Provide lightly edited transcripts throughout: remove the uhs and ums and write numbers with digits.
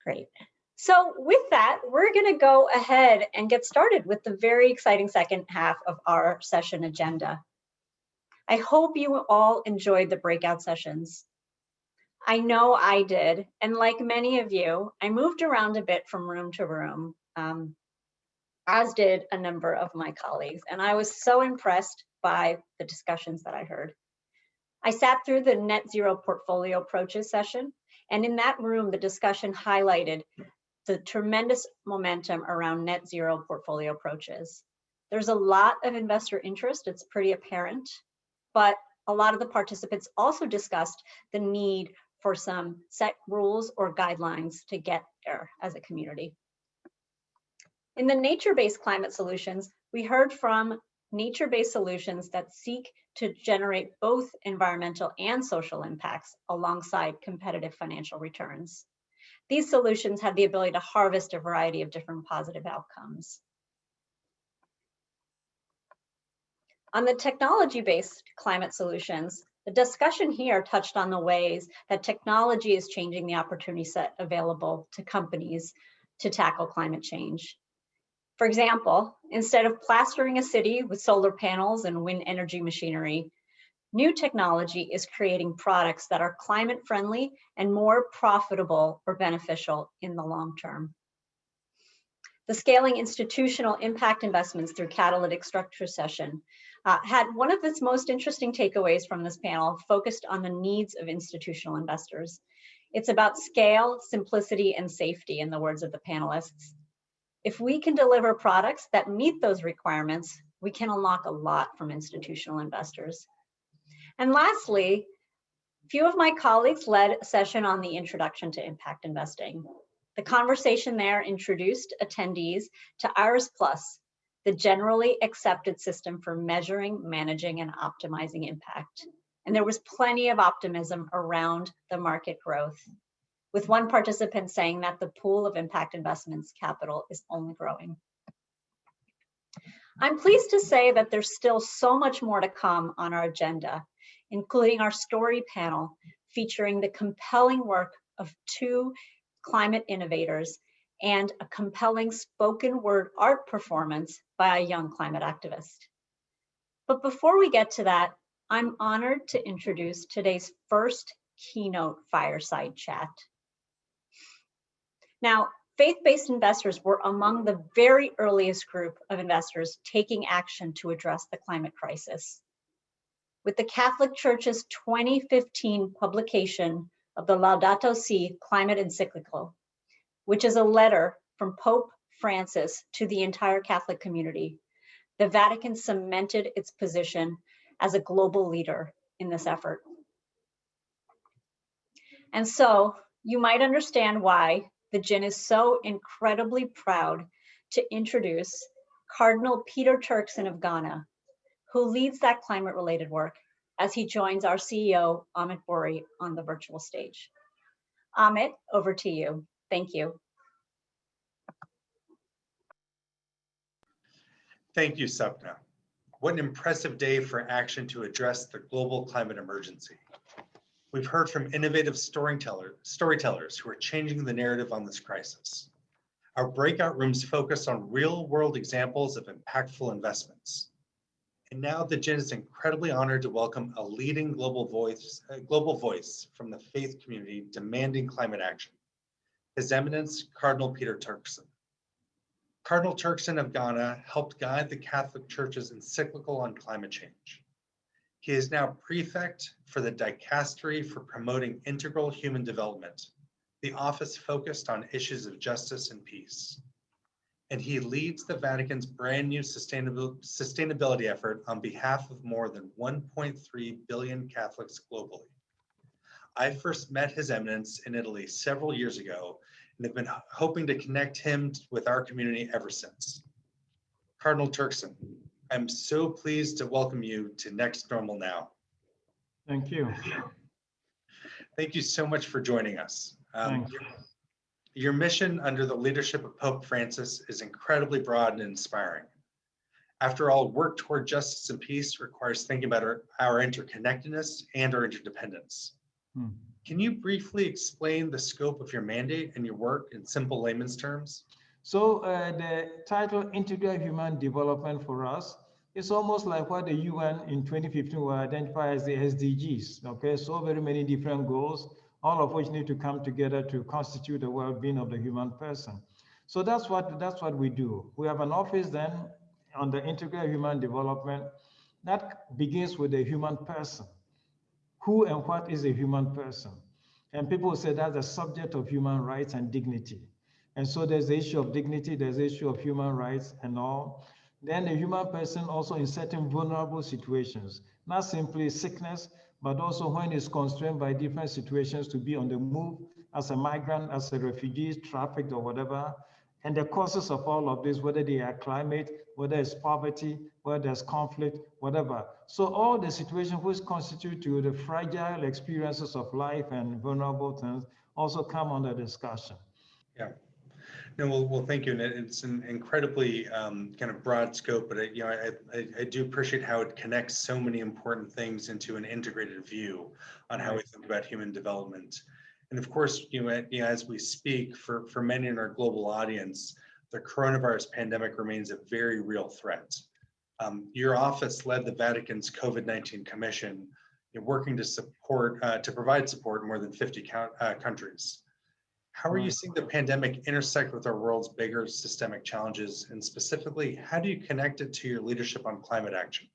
Great. So with that, we're going to go ahead and get started with the very exciting second half of our session agenda. I hope you all enjoyed the breakout sessions. I know I did, and like many of you, I moved around a bit from room to room, as did a number of my colleagues, and I was so impressed by the discussions that I heard. I sat through the net zero portfolio approaches session, and in that room, the discussion highlighted the tremendous momentum around net zero portfolio approaches. There's a lot of investor interest, it's pretty apparent, but a lot of the participants also discussed the need for some set rules or guidelines to get there as a community. In the nature-based climate solutions, we heard from nature-based solutions that seek to generate both environmental and social impacts alongside competitive financial returns. These solutions have the ability to harvest a variety of different positive outcomes. On the technology-based climate solutions, the discussion here touched on the ways that technology is changing the opportunity set available to companies to tackle climate change. For example, instead of plastering a city with solar panels and wind energy machinery, new technology is creating products that are climate friendly and more profitable or beneficial in the long term. The Scaling Institutional Impact Investments Through Catalytic Structure session had one of its most interesting takeaways from this panel focused on the needs of institutional investors. It's about scale, simplicity, and safety, in the words of the panelists. If we can deliver products that meet those requirements, we can unlock a lot from institutional investors. And lastly, a few of my colleagues led a session on the introduction to impact investing. The conversation there introduced attendees to IRIS Plus, the generally accepted system for measuring, managing, and optimizing impact. And there was plenty of optimism around the market growth, with one participant saying that the pool of impact investments capital is only growing. I'm pleased to say that there's still so much more to come on our agenda, including our story panel featuring the compelling work of two climate innovators and a compelling spoken word art performance by a young climate activist. But before we get to that, I'm honored to introduce today's first Keynote Fireside Chat. Now, faith-based investors were among the very earliest group of investors taking action to address the climate crisis. With the Catholic Church's 2015 publication of the Laudato Si climate encyclical, which is a letter from Pope Francis to the entire Catholic community, the Vatican cemented its position as a global leader in this effort. And so you might understand why the GIIN is so incredibly proud to introduce Cardinal Peter Turkson of Ghana, who leads that climate-related work, as he joins our CEO, Amit Bouri, on the virtual stage. Amit, over to you. Thank you. Thank you, Sapna. What an impressive day for action to address the global climate emergency. We've heard from innovative storytellers who are changing the narrative on this crisis. Our breakout rooms focus on real-world examples of impactful investments. And now the GIIN is incredibly honored to welcome a leading global voice from the faith community demanding climate action, His Eminence Cardinal Peter Turkson. Cardinal Turkson of Ghana helped guide the Catholic Church's encyclical on climate change. He is now prefect for the Dicastery for Promoting Integral Human Development, the office focused on issues of justice and peace. And he leads the Vatican's brand new sustainability effort on behalf of more than 1.3 billion Catholics globally. I first met His Eminence in Italy several years ago and have been hoping to connect him with our community ever since. Cardinal Turkson, I'm so pleased to welcome you to Next Normal Now. Thank you. Thank you so much for joining us. Thanks. Your mission under the leadership of Pope Francis is incredibly broad and inspiring. After all, work toward justice and peace requires thinking about our interconnectedness and our interdependence. Can you briefly explain the scope of your mandate and your work in simple layman's terms? So the title Integral Human Development for us is almost like what the UN in 2015 will identify as the SDGs. Okay, so very many different goals, all of which need to come together to constitute the well-being of the human person. So that's what we do. We have an office then on the Integral Human Development that begins with the human person. Who and what is a human person? And people say that's the subject of human rights and dignity. And so there's the issue of dignity, there's the issue of human rights and all. Then the human person also in certain vulnerable situations, not simply sickness, but also when it's constrained by different situations to be on the move as a migrant, as a refugee, trafficked or whatever. And the causes of all of this, whether they are climate, whether it's poverty, whether there's conflict, whatever. So all the situations which constitute to the fragile experiences of life and vulnerable things also come under discussion. Yeah. No, well, thank you. And it's an incredibly kind of broad scope, but I do appreciate how it connects so many important things into an integrated view on how we think about human development. And of course, as we speak, for many in our global audience, the coronavirus pandemic remains a very real threat. Your office led the Vatican's COVID-19 Commission, working to provide support in more than 50 countries. How are you seeing the pandemic intersect with our world's bigger systemic challenges? And specifically, how do you connect it to your leadership on climate action?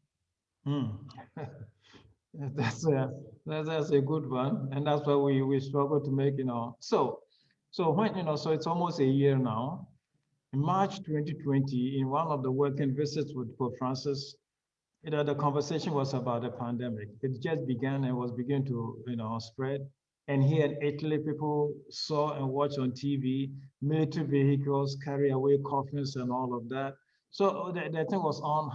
That's a good one. And that's why we struggle to make, So when, so it's almost a year now. In March 2020, in one of the working visits with Pope Francis, the conversation was about the pandemic. It just began and was beginning to, spread. And here in Italy, people saw and watched on TV military vehicles carry away coffins and all of that. So the thing was on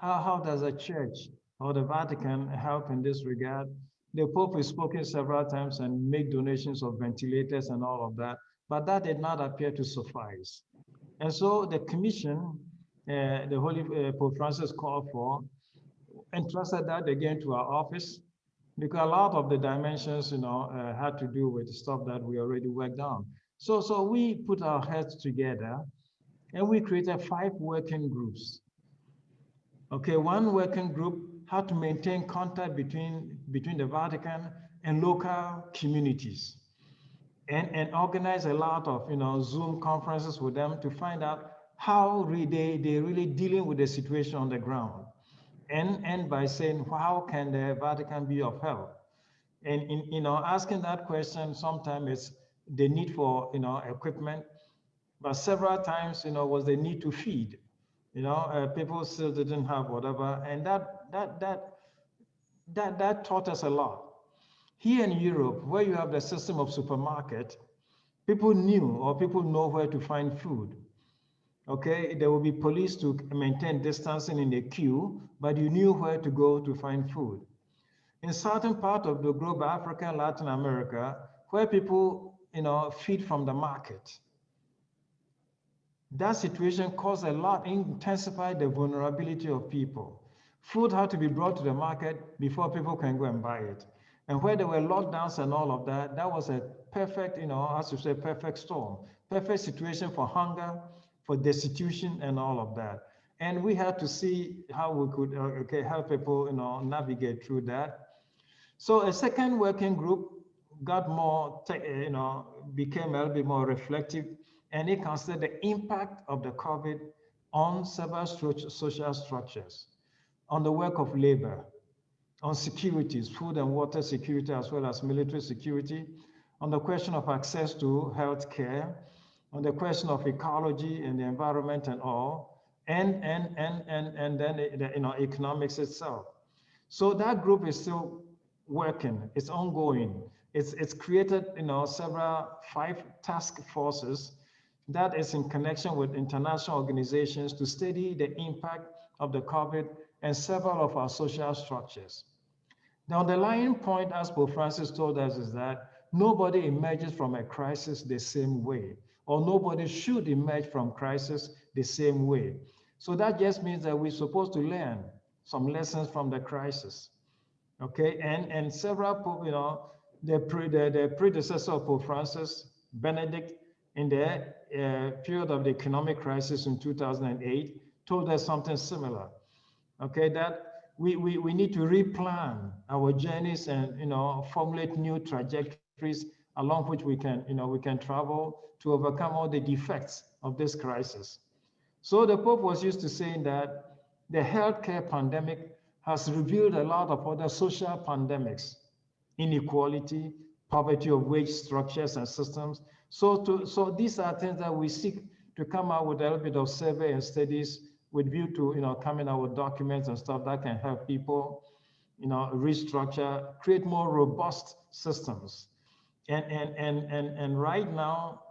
how does a church or the Vatican help in this regard? The Pope has spoken several times and make donations of ventilators and all of that, but that did not appear to suffice. And so the commission, the Holy Pope Francis called for, entrusted that again to our office, because a lot of the dimensions, had to do with stuff that we already worked on. So we put our heads together and we created 5 working groups. Okay, one working group had to maintain contact between the Vatican and local communities and organize a lot of, Zoom conferences with them to find out how they really dealing with the situation on the ground. And by saying, how can the Vatican be of help? And in asking that question, sometimes it's the need for equipment, but several times was the need to feed. People still didn't have whatever, and that taught us a lot. Here in Europe, where you have the system of supermarket, people knew or people know where to find food. Okay, there will be police to maintain distancing in the queue, but you knew where to go to find food. In certain part of the globe, Africa and Latin America, where people, feed from the market, that situation caused a lot, intensified the vulnerability of people. Food had to be brought to the market before people can go and buy it. And where there were lockdowns and all of that, that was a perfect, as you say, perfect storm, perfect situation for hunger, for destitution and all of that. And we had to see how we could help people, navigate through that. So a second working group got more, became a little bit more reflective, and it considered the impact of the COVID on several social structures, on the work of labor, on securities, food and water security, as well as military security, on the question of access to health care, on the question of ecology and the environment and all, and then the economics itself. So that group is still working, it's ongoing. It's created, several 5 task forces that is in connection with international organizations to study the impact of the COVID and several of our social structures. The underlying point, as Pope Francis told us, is that nobody emerges from a crisis the same way, or nobody should emerge from crisis the same way. So that just means that we're supposed to learn some lessons from the crisis. Okay, and several, the predecessor of Pope Francis, Benedict, in the period of the economic crisis in 2008, told us something similar. Okay, that we need to replan our journeys and formulate new trajectories along which we can we can travel to overcome all the defects of this crisis. So the Pope was used to saying that the healthcare pandemic has revealed a lot of other social pandemics: inequality, poverty of wage structures and systems. So these are things that we seek to come out with a little bit of survey and studies with view to coming out with documents and stuff that can help people restructure, create more robust systems. And right now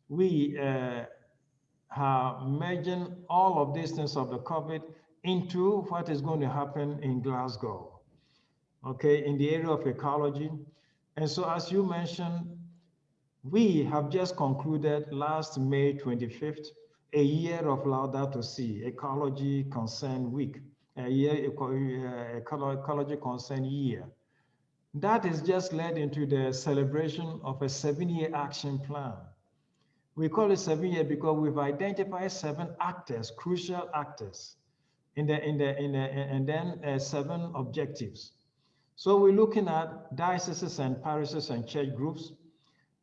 we are merging all of these things of the COVID into what is going to happen in Glasgow, okay, in the area of ecology. And so, as you mentioned, we have just concluded last May 25th, a year of Laudato Si, Ecology Concern Week, a year ecology concern year. That is just led into the celebration of a 7-year action plan. We call it 7-year because we've identified 7 actors, crucial actors, and then 7 objectives. So we're looking at dioceses and parishes and church groups.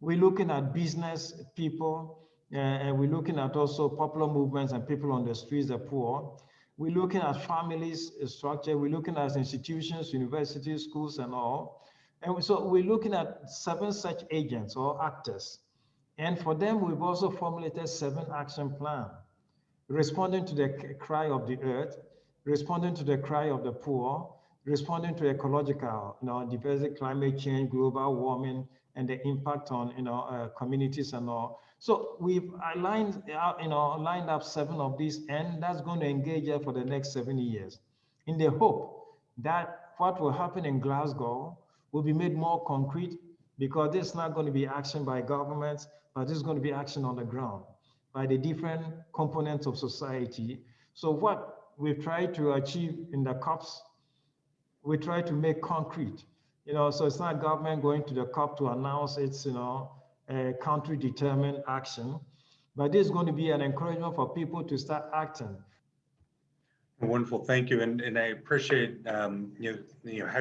We're looking at business people, and we're looking at also popular movements and people on the streets, the poor. We're looking at families structure. We're looking at institutions, universities, schools, and all. And so we're looking at 7 such agents or actors. And for them, we've also formulated 7 action plans: responding to the cry of the earth, responding to the cry of the poor, responding to ecological, diversity, climate change, global warming, and the impact on communities and all. So we've lined up 7 of these, and that's going to engage us for the next 7 years, in the hope that what will happen in Glasgow will be made more concrete, because this is not going to be action by governments, but this is going to be action on the ground by the different components of society. So what we've tried to achieve in the COPs, we try to make concrete. So it's not government going to the COP to announce its, a country-determined action, but this is going to be an encouragement for people to start acting. Wonderful, thank you, and I appreciate how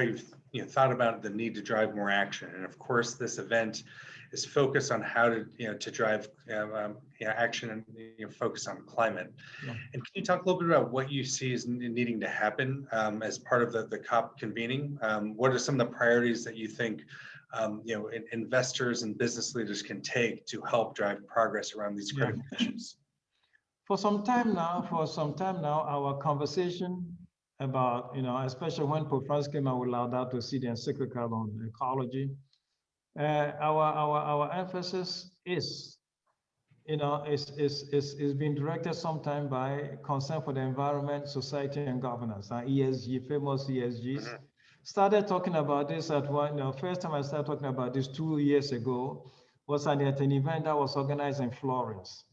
you've thought about the need to drive more action, and of course this event is focused on how to drive action and focus on climate. Yeah. And can you talk a little bit about what you see as needing to happen as part of the COP convening? What are some of the priorities that you think investors and business leaders can take to help drive progress around these critical issues? For some time now, our conversation about, especially when Pope Francis came out with Laudato Si, the encyclical on ecology, our emphasis is being directed sometime by concern for the environment, society, and governance, ESG, famous ESGs. Mm-hmm. Started talking about this at one, first time I started talking about this 2 years ago was at an event that was organized in Florence,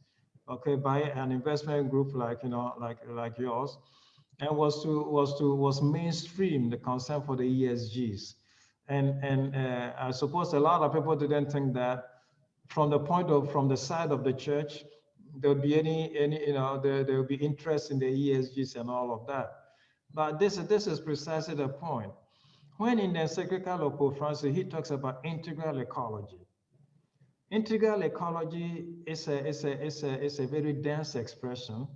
okay, by an investment group like yours, and was mainstream the concern for the ESGs. And I suppose a lot of people didn't think that from the side of the church, there would be there would be interest in the ESGs and all of that. But this is precisely the point. When in the encyclical of Pope Francis, he talks about integral ecology. Integral ecology is a very dense expression,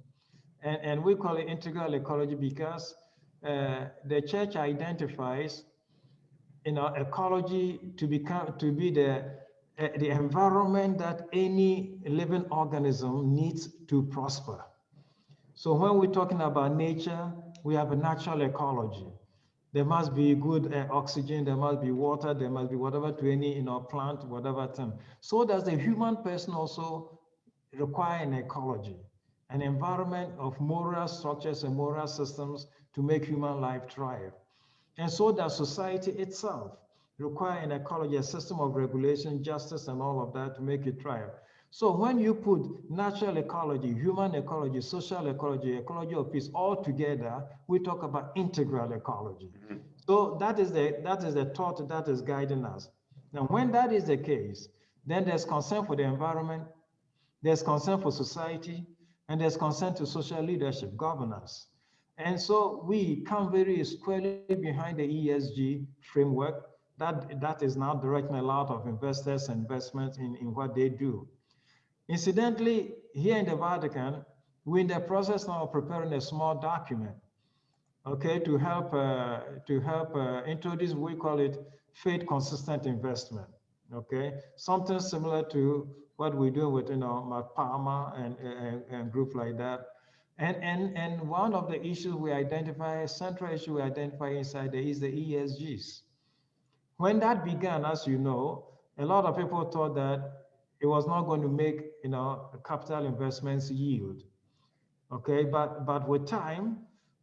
and we call it integral ecology because the church identifies ecology to be the environment that any living organism needs to prosper. So when we're talking about nature, we have a natural ecology. There must be good oxygen, there must be water, there must be whatever to any plant, whatever thing. So does the human person also require an ecology, an environment of moral structures and moral systems to make human life thrive. And so does society itself require an ecology, a system of regulation, justice, and all of that to make it thrive. So when you put natural ecology, human ecology, social ecology, ecology of peace all together, we talk about integral ecology. Mm-hmm. So that is the thought that is guiding us. Now, when that is the case, then there's concern for the environment, there's concern for society, and there's concern to social leadership, governance. And so we come very squarely behind the ESG framework that is now directing a lot of investors and investments in what they do. Incidentally, here in the Vatican, we're in the process now of preparing a small document, okay, to help introduce, we call it faith consistent investment, okay, something similar to what we do with Palma and group like that. And one of the issues we identify, central issue we identify inside there is the ESGs. When that began, as you know, a lot of people thought that it was not going to make capital investments yield. Okay, but with time,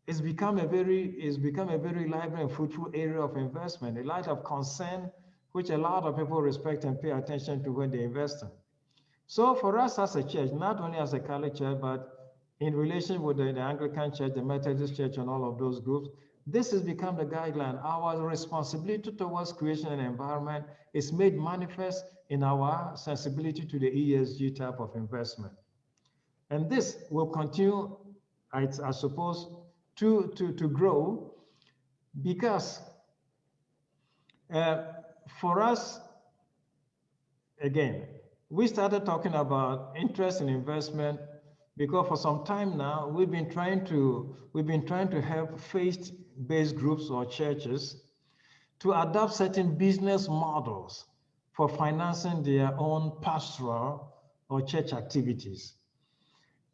it's become a very lively and fruitful area of investment, a lot of concern which a lot of people respect and pay attention to when they invest in. So for us as a church, not only as a Catholic church, but in relation with the Anglican Church, the Methodist Church, and all of those groups, this has become the guideline. Our responsibility towards creation and environment is made manifest in our sensibility to the ESG type of investment. And this will continue, I suppose, to grow because for us, again, we started talking about interest in investment because for some time now we've been trying to help faith-based groups or churches to adopt certain business models for financing their own pastoral or church activities.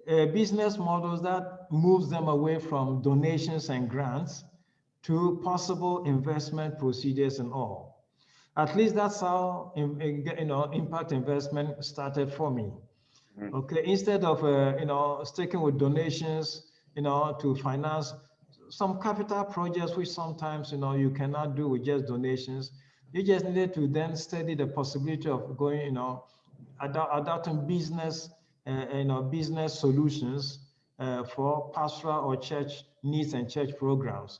Business models that moves them away from donations and grants to possible investment procedures and all. At least that's how impact investment started for me. Okay, instead of sticking with donations, to finance some capital projects, which sometimes you cannot do with just donations. You just needed to then study the possibility of going, adopting business, business solutions for pastoral or church needs and church programs.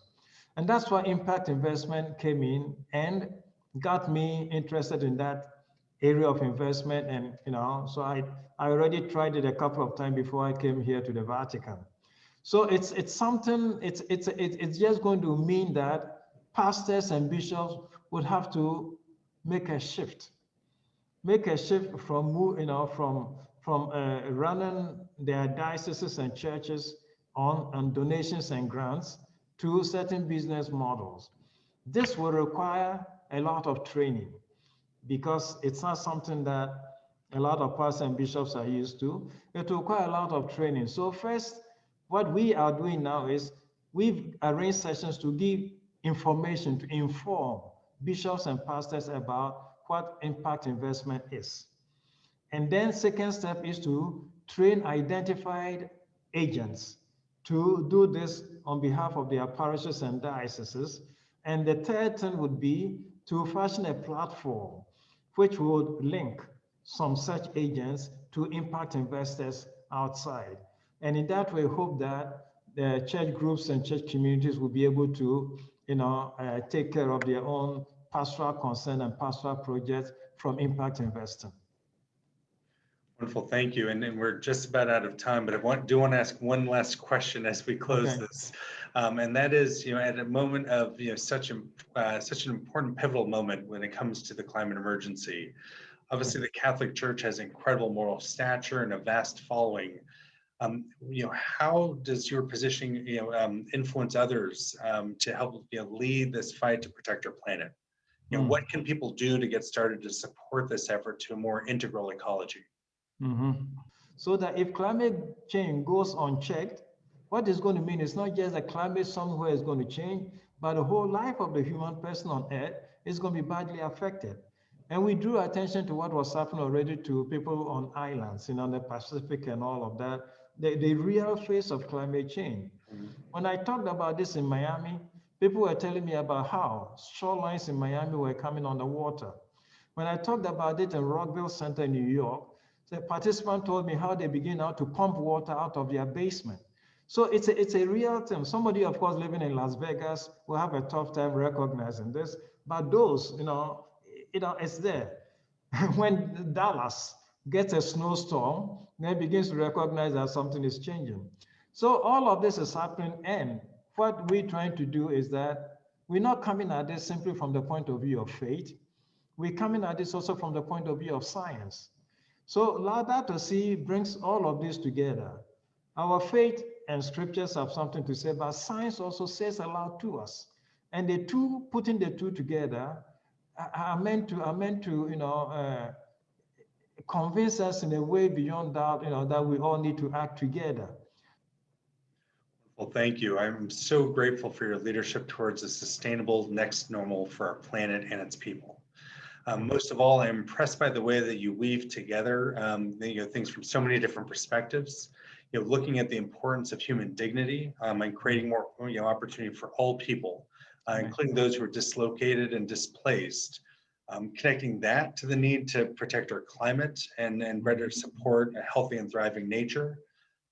And that's why impact investment came in and got me interested in that area of investment. And, so I already tried it a couple of times before I came here to the Vatican. So it's something, it's just going to mean that pastors and bishops would have to make a shift from running their dioceses and churches on donations and grants to certain business models. This will require a lot of training because it's not something that a lot of pastors and bishops are used to. It will require a lot of training. So first, what we are doing now is we've arranged sessions to give information, to inform bishops and pastors about what impact investment is. And then second step is to train identified agents to do this on behalf of their parishes and dioceses. And the third thing would be to fashion a platform which would link some such agents to impact investors outside. And in that way, hope that the church groups and church communities will be able to take care of their own pastoral concern and pastoral projects from impact investing. Wonderful, thank you. And we're just about out of time, but I do want to ask one last question as we close this. And that is, at a moment of such an important pivotal moment when it comes to the climate emergency. Obviously, the Catholic Church has incredible moral stature and a vast following. How does your positioning influence others to help lead this fight to protect our planet? What can people do to get started to support this effort to a more integral ecology? So that if climate change goes unchecked, what is going to mean is not just that climate somewhere is going to change, but the whole life of the human person on Earth is going to be badly affected. And we drew attention to what was happening already to people on islands, in the Pacific and all of that, the real face of climate change. When I talked about this in Miami, people were telling me about how shorelines in Miami were coming underwater. When I talked about it in Rockville Center in New York, the participant told me how they begin now to pump water out of their basement. So it's a real thing. Somebody, of course, living in Las Vegas will have a tough time recognizing this, but those, it's there. When Dallas gets a snowstorm, then it begins to recognize that something is changing. So all of this is happening, and what we're trying to do is that we're not coming at this simply from the point of view of faith. We're coming at this also from the point of view of science. So Laudato Si brings all of this together. Our faith and scriptures have something to say, but science also says a lot to us. And the two, putting the two together, are meant to convince us in a way beyond that, that we all need to act together. Well, thank you. I'm so grateful for your leadership towards a sustainable next normal for our planet and its people. Most of all, I'm impressed by the way that you weave together things from so many different perspectives. Looking at the importance of human dignity and creating more opportunity for all people, including those who are dislocated and displaced. Connecting that to the need to protect our climate and better support a healthy and thriving nature.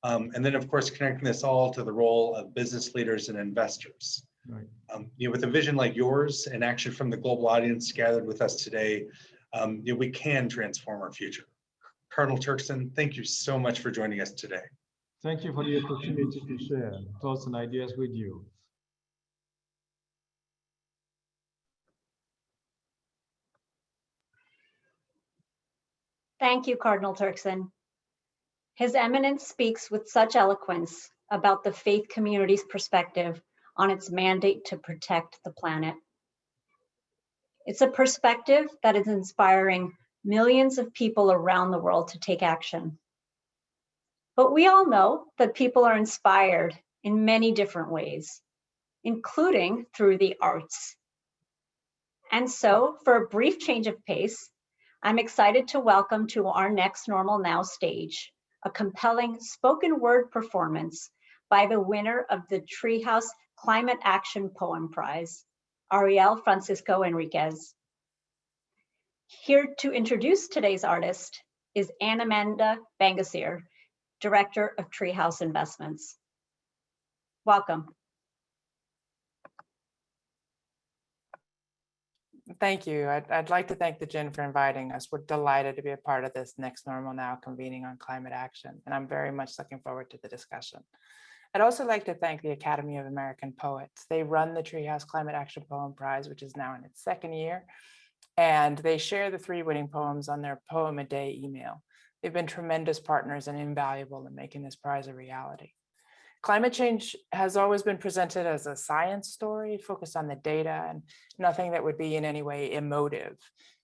And then, of course, connecting this all to the role of business leaders and investors. Right. With a vision like yours and action from the global audience gathered with us today, we can transform our future. Cardinal Turkson, thank you so much for joining us today. Thank you for the opportunity to share thoughts and ideas with you. Thank you, Cardinal Turkson. His Eminence speaks with such eloquence about the faith community's perspective on its mandate to protect the planet. It's a perspective that is inspiring millions of people around the world to take action. But we all know that people are inspired in many different ways, including through the arts. And so, for a brief change of pace, I'm excited to welcome to our Next Normal Now stage a compelling spoken word performance by the winner of the Treehouse Climate Action Poem Prize, Ariel Francisco Henriquez. Here to introduce today's artist is Anne Amanda Bangasser, Director of Treehouse Investments. Welcome. Thank you. I'd like to thank the GIIN for inviting us. We're delighted to be a part of this Next Normal Now convening on climate action, and I'm very much looking forward to the discussion. I'd also like to thank the Academy of American Poets. They run the Treehouse Climate Action Poem Prize, which is now in its second year, and they share the 3 winning poems on their Poem a Day email. They've been tremendous partners and invaluable in making this prize a reality. Climate change has always been presented as a science story focused on the data and nothing that would be in any way emotive.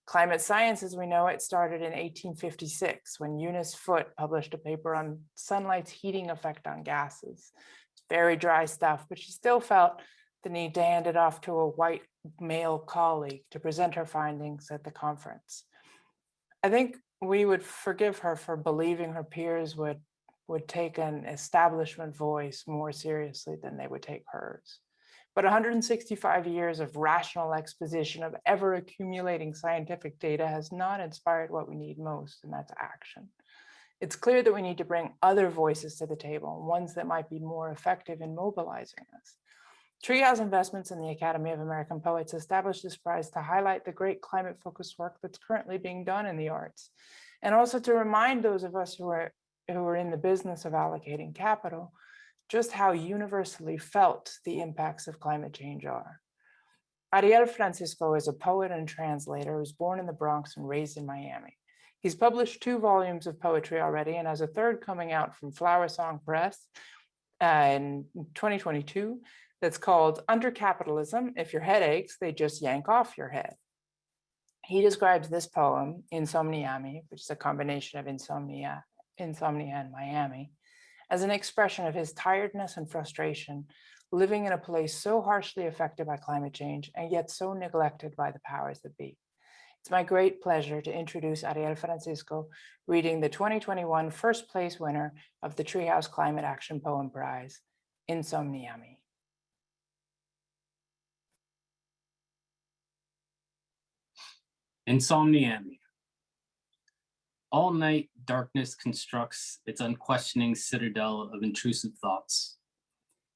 Climate science, as we know it, started in 1856 when Eunice Foote published a paper on sunlight's heating effect on gases. It's very dry stuff, but she still felt the need to hand it off to a white male colleague to present her findings at the conference. I think we would forgive her for believing her peers would take an establishment voice more seriously than they would take hers. But 165 years of rational exposition of ever accumulating scientific data has not inspired what we need most, and that's action. It's clear that we need to bring other voices to the table, ones that might be more effective in mobilizing us. Treehouse Investments and the Academy of American Poets established this prize to highlight the great climate-focused work that's currently being done in the arts, and also to remind those of us who are in the business of allocating capital just how universally felt the impacts of climate change are. Ariel Francisco is a poet and translator who was born in the Bronx and raised in Miami. He's published 2 volumes of poetry already and has a 3rd coming out from Flower Song Press in 2022 that's called Under Capitalism, If Your Head Aches, They Just Yank Off Your Head. He describes this poem, Insomniami, which is a combination of insomnia and Miami, as an expression of his tiredness and frustration, living in a place so harshly affected by climate change and yet so neglected by the powers that be. It's my great pleasure to introduce Ariel Francisco reading the 2021 first place winner of the Treehouse Climate Action Poem Prize, Insomniami. Insomniami. All night, darkness constructs its unquestioning citadel of intrusive thoughts.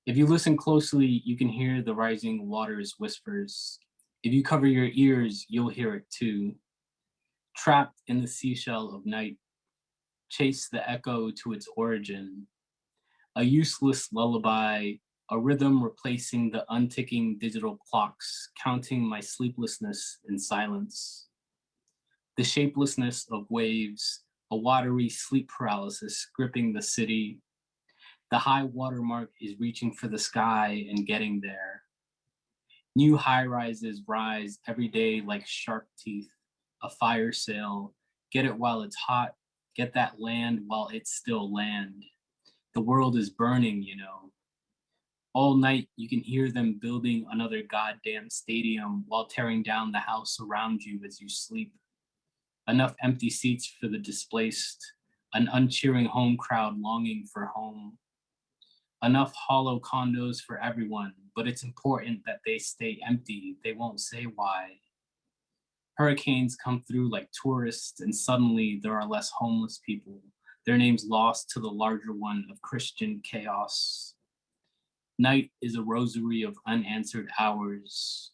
If you listen closely, you can hear the rising water's whispers, If you cover your ears, you'll hear it too. Trapped in the seashell of night, chase the echo to its origin. A useless lullaby, a rhythm replacing the unticking digital clocks, counting my sleeplessness in silence. The shapelessness of waves, a watery sleep paralysis gripping the city. The high watermark is reaching for the sky and getting there. New high-rises rise every day like shark teeth, a fire sale. Get it while it's hot, get that land while it's still land. The world is burning, you know. All night, you can hear them building another goddamn stadium while tearing down the house around you as you sleep. Enough empty seats for the displaced, an uncheering home crowd longing for home. Enough hollow condos for everyone, but it's important that they stay empty. They won't say why. Hurricanes come through like tourists, and suddenly there are less homeless people, their names lost to the larger one of Christian chaos. Night is a rosary of unanswered hours.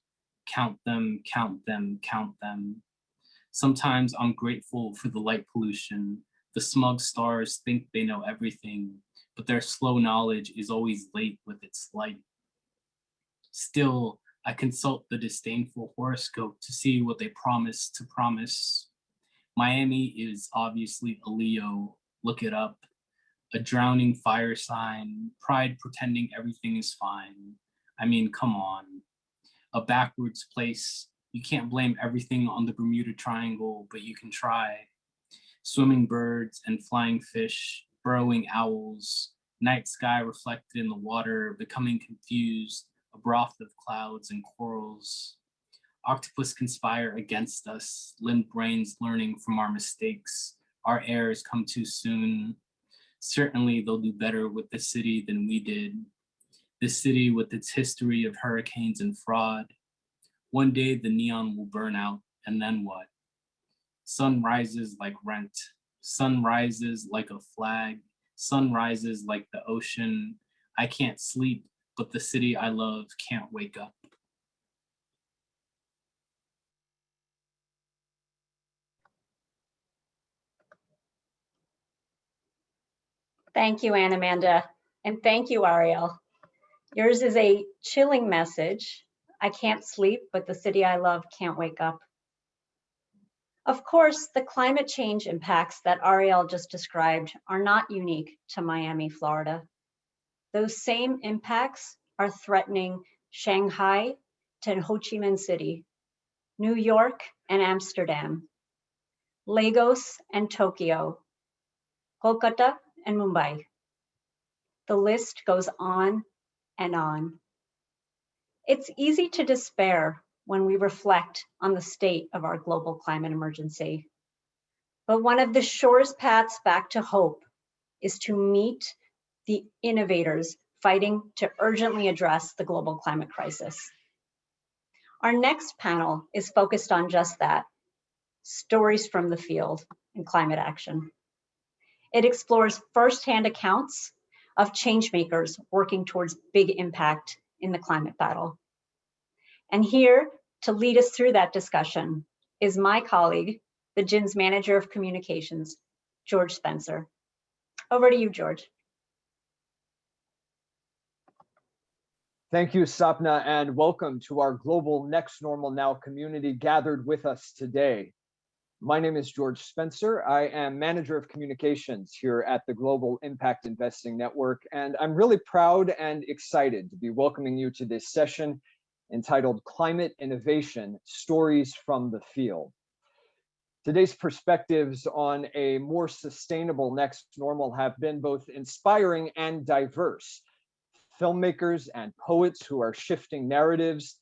Count them, count them, count them. Sometimes I'm grateful for the light pollution. The smug stars think they know everything, but their slow knowledge is always late with its light. Still, I consult the disdainful horoscope to see what they promise to promise. Miami is obviously a Leo, look it up. A drowning fire sign, pride pretending everything is fine. I mean, come on. A backwards place. You can't blame everything on the Bermuda Triangle, but you can try. Swimming birds and flying fish, burrowing owls, night sky reflected in the water, becoming confused, a broth of clouds and corals. Octopus conspire against us, limp brains learning from our mistakes. Our errors come too soon. Certainly they'll do better with the city than we did. This city with its history of hurricanes and fraud. One day the neon will burn out, and then what? Sun rises like rent. Sun rises like a flag. Sun rises like the ocean. I can't sleep, but the city I love can't wake up. Thank you, Anne Amanda, and thank you, Ariel. Yours is a chilling message. I can't sleep, but the city I love can't wake up. Of course, the climate change impacts that Ariel just described are not unique to Miami, Florida. Those same impacts are threatening Shanghai to Ho Chi Minh City, New York and Amsterdam, Lagos and Tokyo, Kolkata and Mumbai. The list goes on and on. It's easy to despair when we reflect on the state of our global climate emergency. But one of the surest paths back to hope is to meet the innovators fighting to urgently address the global climate crisis. Our next panel is focused on just that, stories from the field and climate action. It explores firsthand accounts of changemakers working towards big impact in the climate battle. And here to lead us through that discussion is my colleague, the GIIN's Manager of Communications, George Spencer. Over to you, George. Thank you, Sapna, and welcome to our global Next Normal Now community gathered with us today. My name is George Spencer. I am Manager of Communications here at the Global Impact Investing Network, and I'm really proud and excited to be welcoming you to this session entitled Climate Innovation, Stories from the Field. Today's perspectives on a more sustainable next normal have been both inspiring and diverse. Filmmakers and poets who are shifting narratives,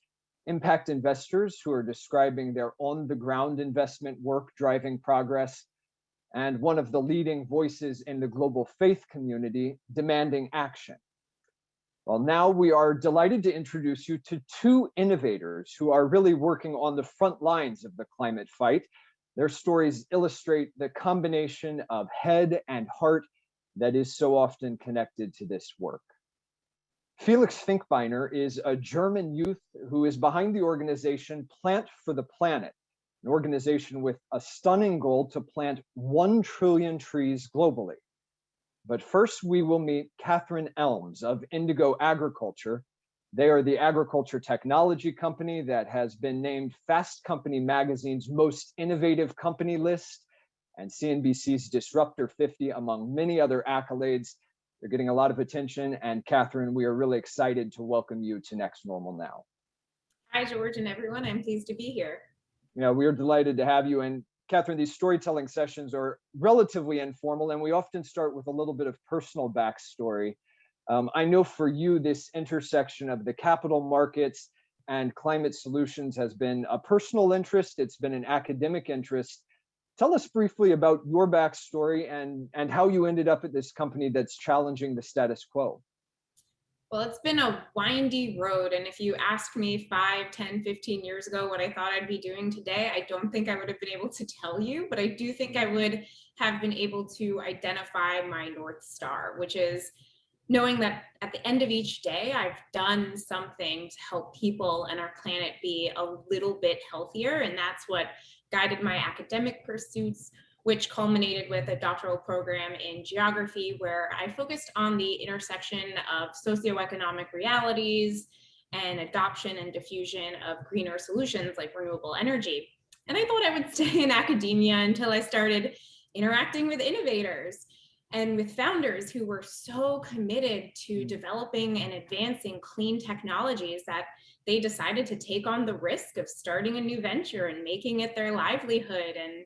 impact investors who are describing their on-the-ground investment work driving progress, and one of the leading voices in the global faith community demanding action. Well, now we are delighted to introduce you to two innovators who are really working on the front lines of the climate fight. Their stories illustrate the combination of head and heart that is so often connected to this work. Felix Finkbeiner is a German youth who is behind the organization Plant-for-the-Planet, an organization with a stunning goal to plant 1 trillion trees globally. But first, we will meet Catherine Elms of Indigo Agriculture. They are the agriculture technology company that has been named Fast Company magazine's most innovative company list and CNBC's Disruptor 50, among many other accolades. They're getting a lot of attention. And Catherine, we are really excited to welcome you to Next Normal Now. Hi, George and everyone. I'm pleased to be here. Yeah, we are delighted to have you. And Catherine, these storytelling sessions are relatively informal, and we often start with a little bit of personal backstory. I know for you, this intersection of the capital markets and climate solutions has been a personal interest. It's been an academic interest. Tell us briefly about your backstory and how you ended up at this company that's challenging the status quo. Well, it's been a windy road. And if you asked me 5, 10, 15 years ago what I thought I'd be doing today, I don't think I would have been able to tell you, but I do think I would have been able to identify my North Star, which is knowing that at the end of each day, I've done something to help people and our planet be a little bit healthier. And that's what guided my academic pursuits, which culminated with a doctoral program in geography, where I focused on the intersection of socioeconomic realities and adoption and diffusion of greener solutions like renewable energy. And I thought I would stay in academia until I started interacting with innovators and with founders who were so committed to developing and advancing clean technologies that they decided to take on the risk of starting a new venture and making it their livelihood. And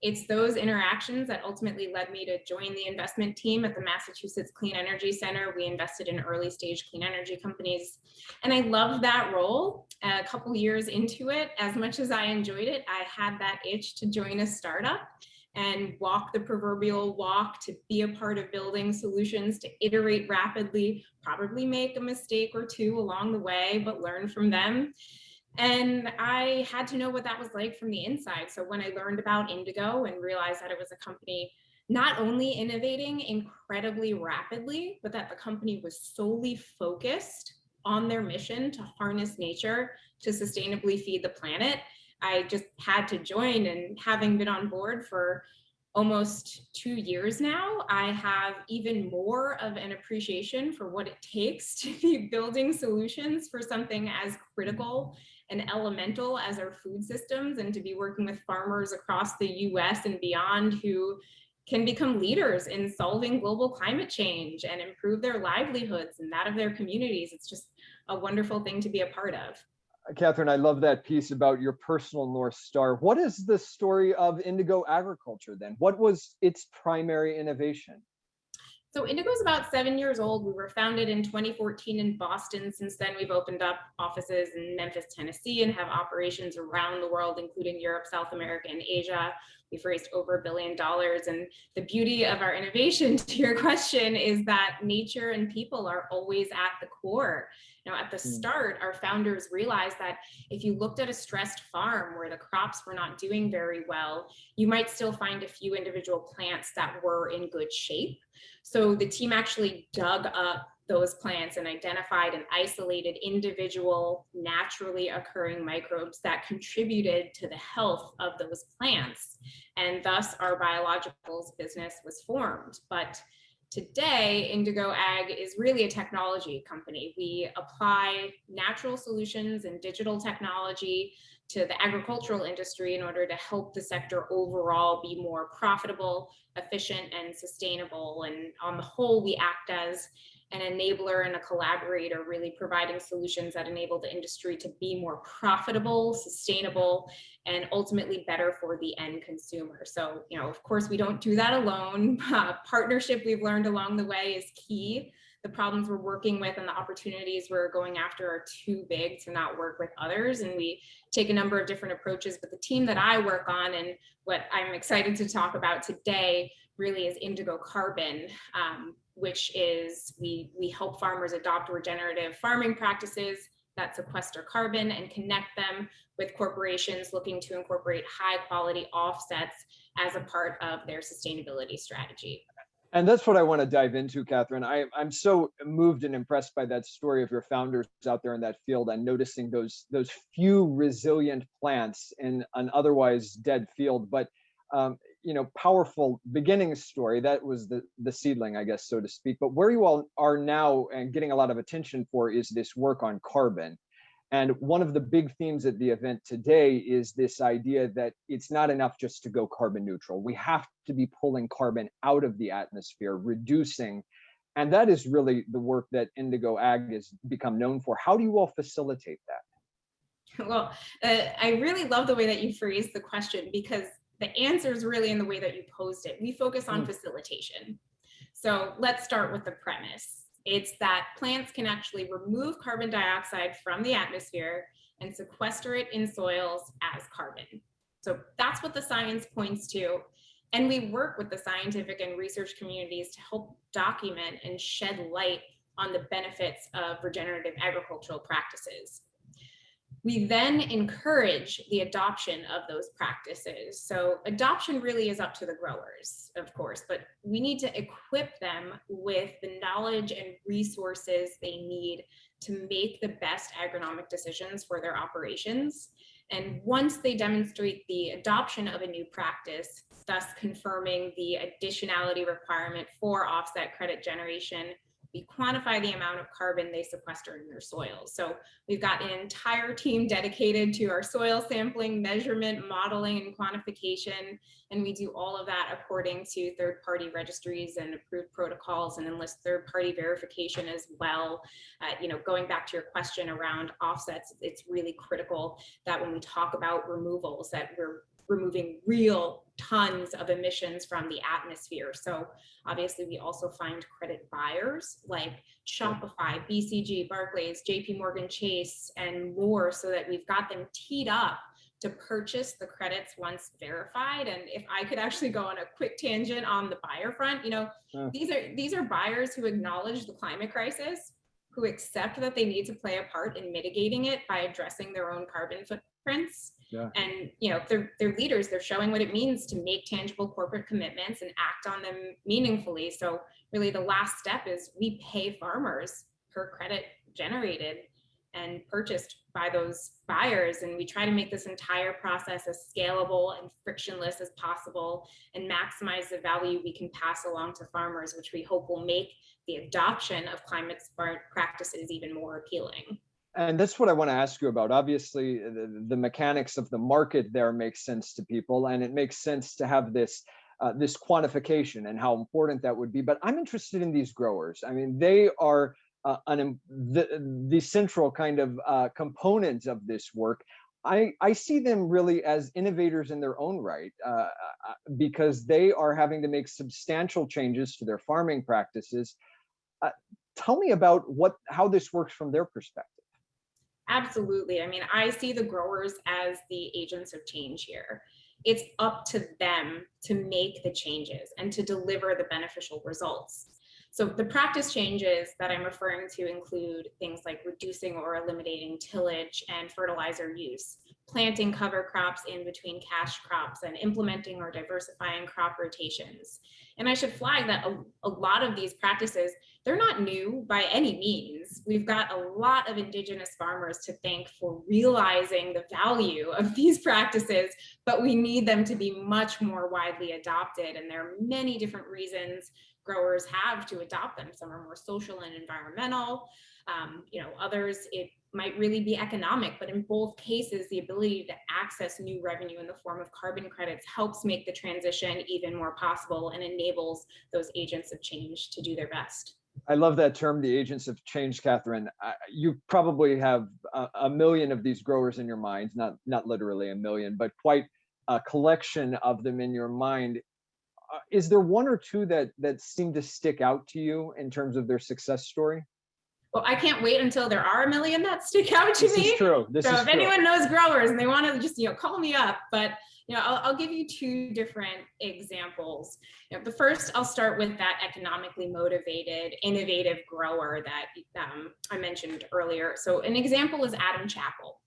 it's those interactions that ultimately led me to join the investment team at the Massachusetts Clean Energy Center. We invested in early stage clean energy companies. And I loved that role. A couple years into it, as much as I enjoyed it, I had that itch to join a startup and walk the proverbial walk, to be a part of building solutions, to iterate rapidly, probably make a mistake or two along the way, but learn from them. And I had to know what that was like from the inside. So when I learned about Indigo and realized that it was a company not only innovating incredibly rapidly, but that the company was solely focused on their mission to harness nature to sustainably feed the planet, I just had to join. And having been on board for almost 2 years now, I have even more of an appreciation for what it takes to be building solutions for something as critical and elemental as our food systems, and to be working with farmers across the US and beyond who can become leaders in solving global climate change and improve their livelihoods and that of their communities. It's just a wonderful thing to be a part of. Catherine, I love that piece about your personal North Star. What is the story of Indigo Agriculture then? What was its primary innovation? So Indigo is about 7 years old. We were founded in 2014 in Boston. Since then, we've opened up offices in Memphis, Tennessee, and have operations around the world, including Europe, South America, and Asia. We've raised over $1 billion. And the beauty of our innovation, to your question, is that nature and people are always at the core. Now, at the start, our founders realized that if you looked at a stressed farm where the crops were not doing very well, you might still find a few individual plants that were in good shape. So the team actually dug up those plants and identified and isolated individual naturally occurring microbes that contributed to the health of those plants. And thus our biologicals business was formed. But today, Indigo Ag is really a technology company. We apply natural solutions and digital technology to the agricultural industry in order to help the sector overall be more profitable, efficient, and sustainable. And on the whole, we act as an enabler and a collaborator, really providing solutions that enable the industry to be more profitable, sustainable, and ultimately better for the end consumer. So, of course, we don't do that alone. Partnership, we've learned along the way, is key. The problems we're working with and the opportunities we're going after are too big to not work with others. And we take a number of different approaches, but the team that I work on and what I'm excited to talk about today really is Indigo Carbon, which is we help farmers adopt regenerative farming practices that sequester carbon and connect them with corporations looking to incorporate high quality offsets as a part of their sustainability strategy. And that's what I want to dive into, Catherine. I'm so moved and impressed by that story of your founders out there in that field and noticing those few resilient plants in an otherwise dead field. But you know, powerful beginning story. That was the seedling, I guess, so to speak. But where you all are now and getting a lot of attention for is this work on carbon. And one of the big themes at the event today is this idea that it's not enough just to go carbon neutral. We have to be pulling carbon out of the atmosphere, reducing. And that is really the work that Indigo Ag has become known for. How do you all facilitate that? Well, I really love the way that you phrased the question, because the answer is really in the way that you posed it. We focus on facilitation. So let's start with the premise. It's that plants can actually remove carbon dioxide from the atmosphere and sequester it in soils as carbon. So that's what the science points to. And we work with the scientific and research communities to help document and shed light on the benefits of regenerative agricultural practices. We then encourage the adoption of those practices. So adoption really is up to the growers, of course, but we need to equip them with the knowledge and resources they need to make the best agronomic decisions for their operations. And once they demonstrate the adoption of a new practice, thus confirming the additionality requirement for offset credit generation, we quantify the amount of carbon they sequester in their soils. So we've got an entire team dedicated to our soil sampling, measurement, modeling, and quantification. And we do all of that according to third-party registries and approved protocols, and enlist third-party verification as well. You know, going back to your question around offsets, it's really critical that when we talk about removals, that we're removing real tons of emissions from the atmosphere. So obviously we also find credit buyers like Shopify, BCG, Barclays, JP Morgan Chase, and more, so that we've got them teed up to purchase the credits once verified. And if I could actually go on a quick tangent on the buyer front, you know, these are buyers who acknowledge the climate crisis, who accept that they need to play a part in mitigating it by addressing their own carbon footprints. Yeah. And you know, they're leaders. They're showing what it means to make tangible corporate commitments and act on them meaningfully. So really the last step is we pay farmers per credit generated and purchased by those buyers. And we try to make this entire process as scalable and frictionless as possible and maximize the value we can pass along to farmers, which we hope will make the adoption of climate smart practices even more appealing. And that's what I want to ask you about. Obviously, the mechanics of the market there makes sense to people, and it makes sense to have this this quantification and how important that would be. But I'm interested in these growers. I mean, they are the central kind of component of this work. I see them really as innovators in their own right, because they are having to make substantial changes to their farming practices. Tell me about how this works from their perspective. Absolutely. I mean, I see the growers as the agents of change here. It's up to them to make the changes and to deliver the beneficial results. So the practice changes that I'm referring to include things like reducing or eliminating tillage and fertilizer use, planting cover crops in between cash crops, and implementing or diversifying crop rotations. And I should flag that a lot of these practices, they're not new by any means. We've got a lot of indigenous farmers to thank for realizing the value of these practices, but we need them to be much more widely adopted. And there are many different reasons growers have to adopt them. Some are more social and environmental, you know, others it might really be economic, but in both cases, the ability to access new revenue in the form of carbon credits helps make the transition even more possible and enables those agents of change to do their best. I love that term, the agents of change, Catherine. You probably have a million of these growers in your mind, not literally a million, but quite a collection of them in your mind. Is there one or two that seem to stick out to you in terms of their success story? Well, I can't wait until there are a million that stick out to me. This is true. So if anyone knows growers and they want to just, you know, call me up, but you know, I'll give you two different examples. You know, the first, I'll start with that economically motivated, innovative grower that I mentioned earlier. So an example is Adam Chappell.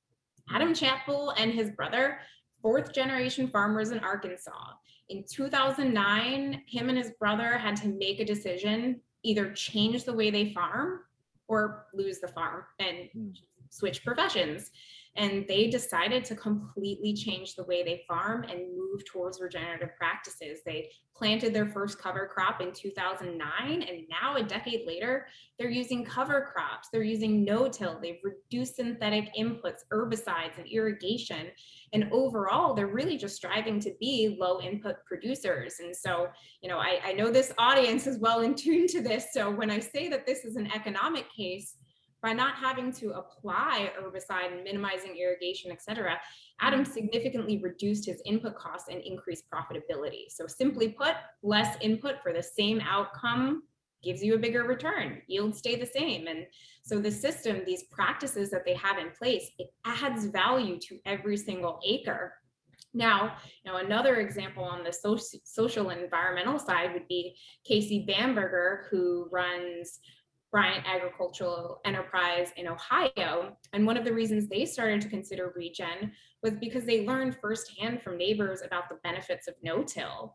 Adam Chappell and his brother, fourth generation farmers in Arkansas. In 2009, him and his brother had to make a decision, either change the way they farm or lose the farm and switch professions. And they decided to completely change the way they farm and move towards regenerative practices. They planted their first cover crop in 2009, and now a decade later, they're using cover crops. They're using no-till. They've reduced synthetic inputs, herbicides, and irrigation. And overall, they're really just striving to be low input producers. And so, you know, I know this audience is well in tune to this. So when I say that this is an economic case, by not having to apply herbicide and minimizing irrigation, et cetera, Adam significantly reduced his input costs and increased profitability. So simply put, less input for the same outcome gives you a bigger return. Yields stay the same. And so the system, these practices that they have in place, it adds value to every single acre. Now, you know, another example on the social and environmental side would be Casey Bamberger, who runs Bryant Agricultural Enterprise in Ohio. And one of the reasons they started to consider regen was because they learned firsthand from neighbors about the benefits of no-till.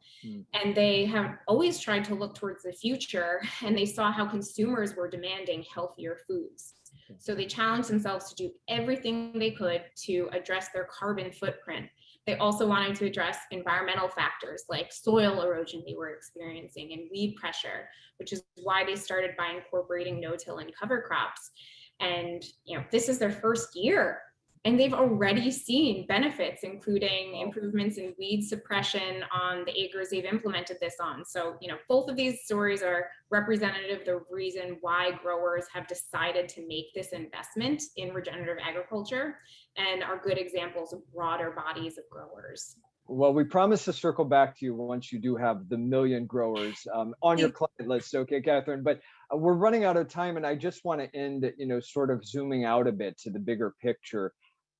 And they have always tried to look towards the future, and they saw how consumers were demanding healthier foods. So they challenged themselves to do everything they could to address their carbon footprint. They also wanted to address environmental factors like soil erosion they were experiencing and weed pressure, which is why they started by incorporating no-till and cover crops. And you know, this is their first year, and they've already seen benefits, including improvements in weed suppression on the acres they've implemented this on. So, you know, both of these stories are representative of the reason why growers have decided to make this investment in regenerative agriculture, and are good examples of broader bodies of growers. Well, we promise to circle back to you once you do have the 1 million growers on your client list, okay, Catherine? But we're running out of time, and I just want to end, you know, sort of zooming out a bit to the bigger picture.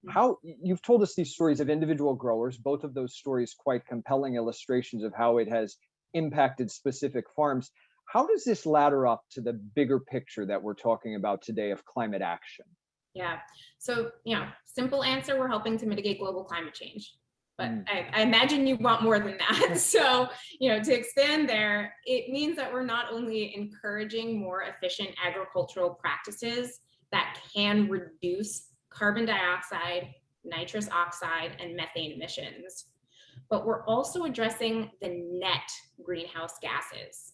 How you've told us these stories of individual growers, both of those stories quite compelling illustrations of how it has impacted specific farms. How does this ladder up to the bigger picture that we're talking about today of climate action? Yeah, so, you know, simple answer, we're helping to mitigate global climate change. But I imagine you want more than that. So, you know, to expand there, it means that we're not only encouraging more efficient agricultural practices that can reduce carbon dioxide, nitrous oxide, and methane emissions, but we're also addressing the net greenhouse gases.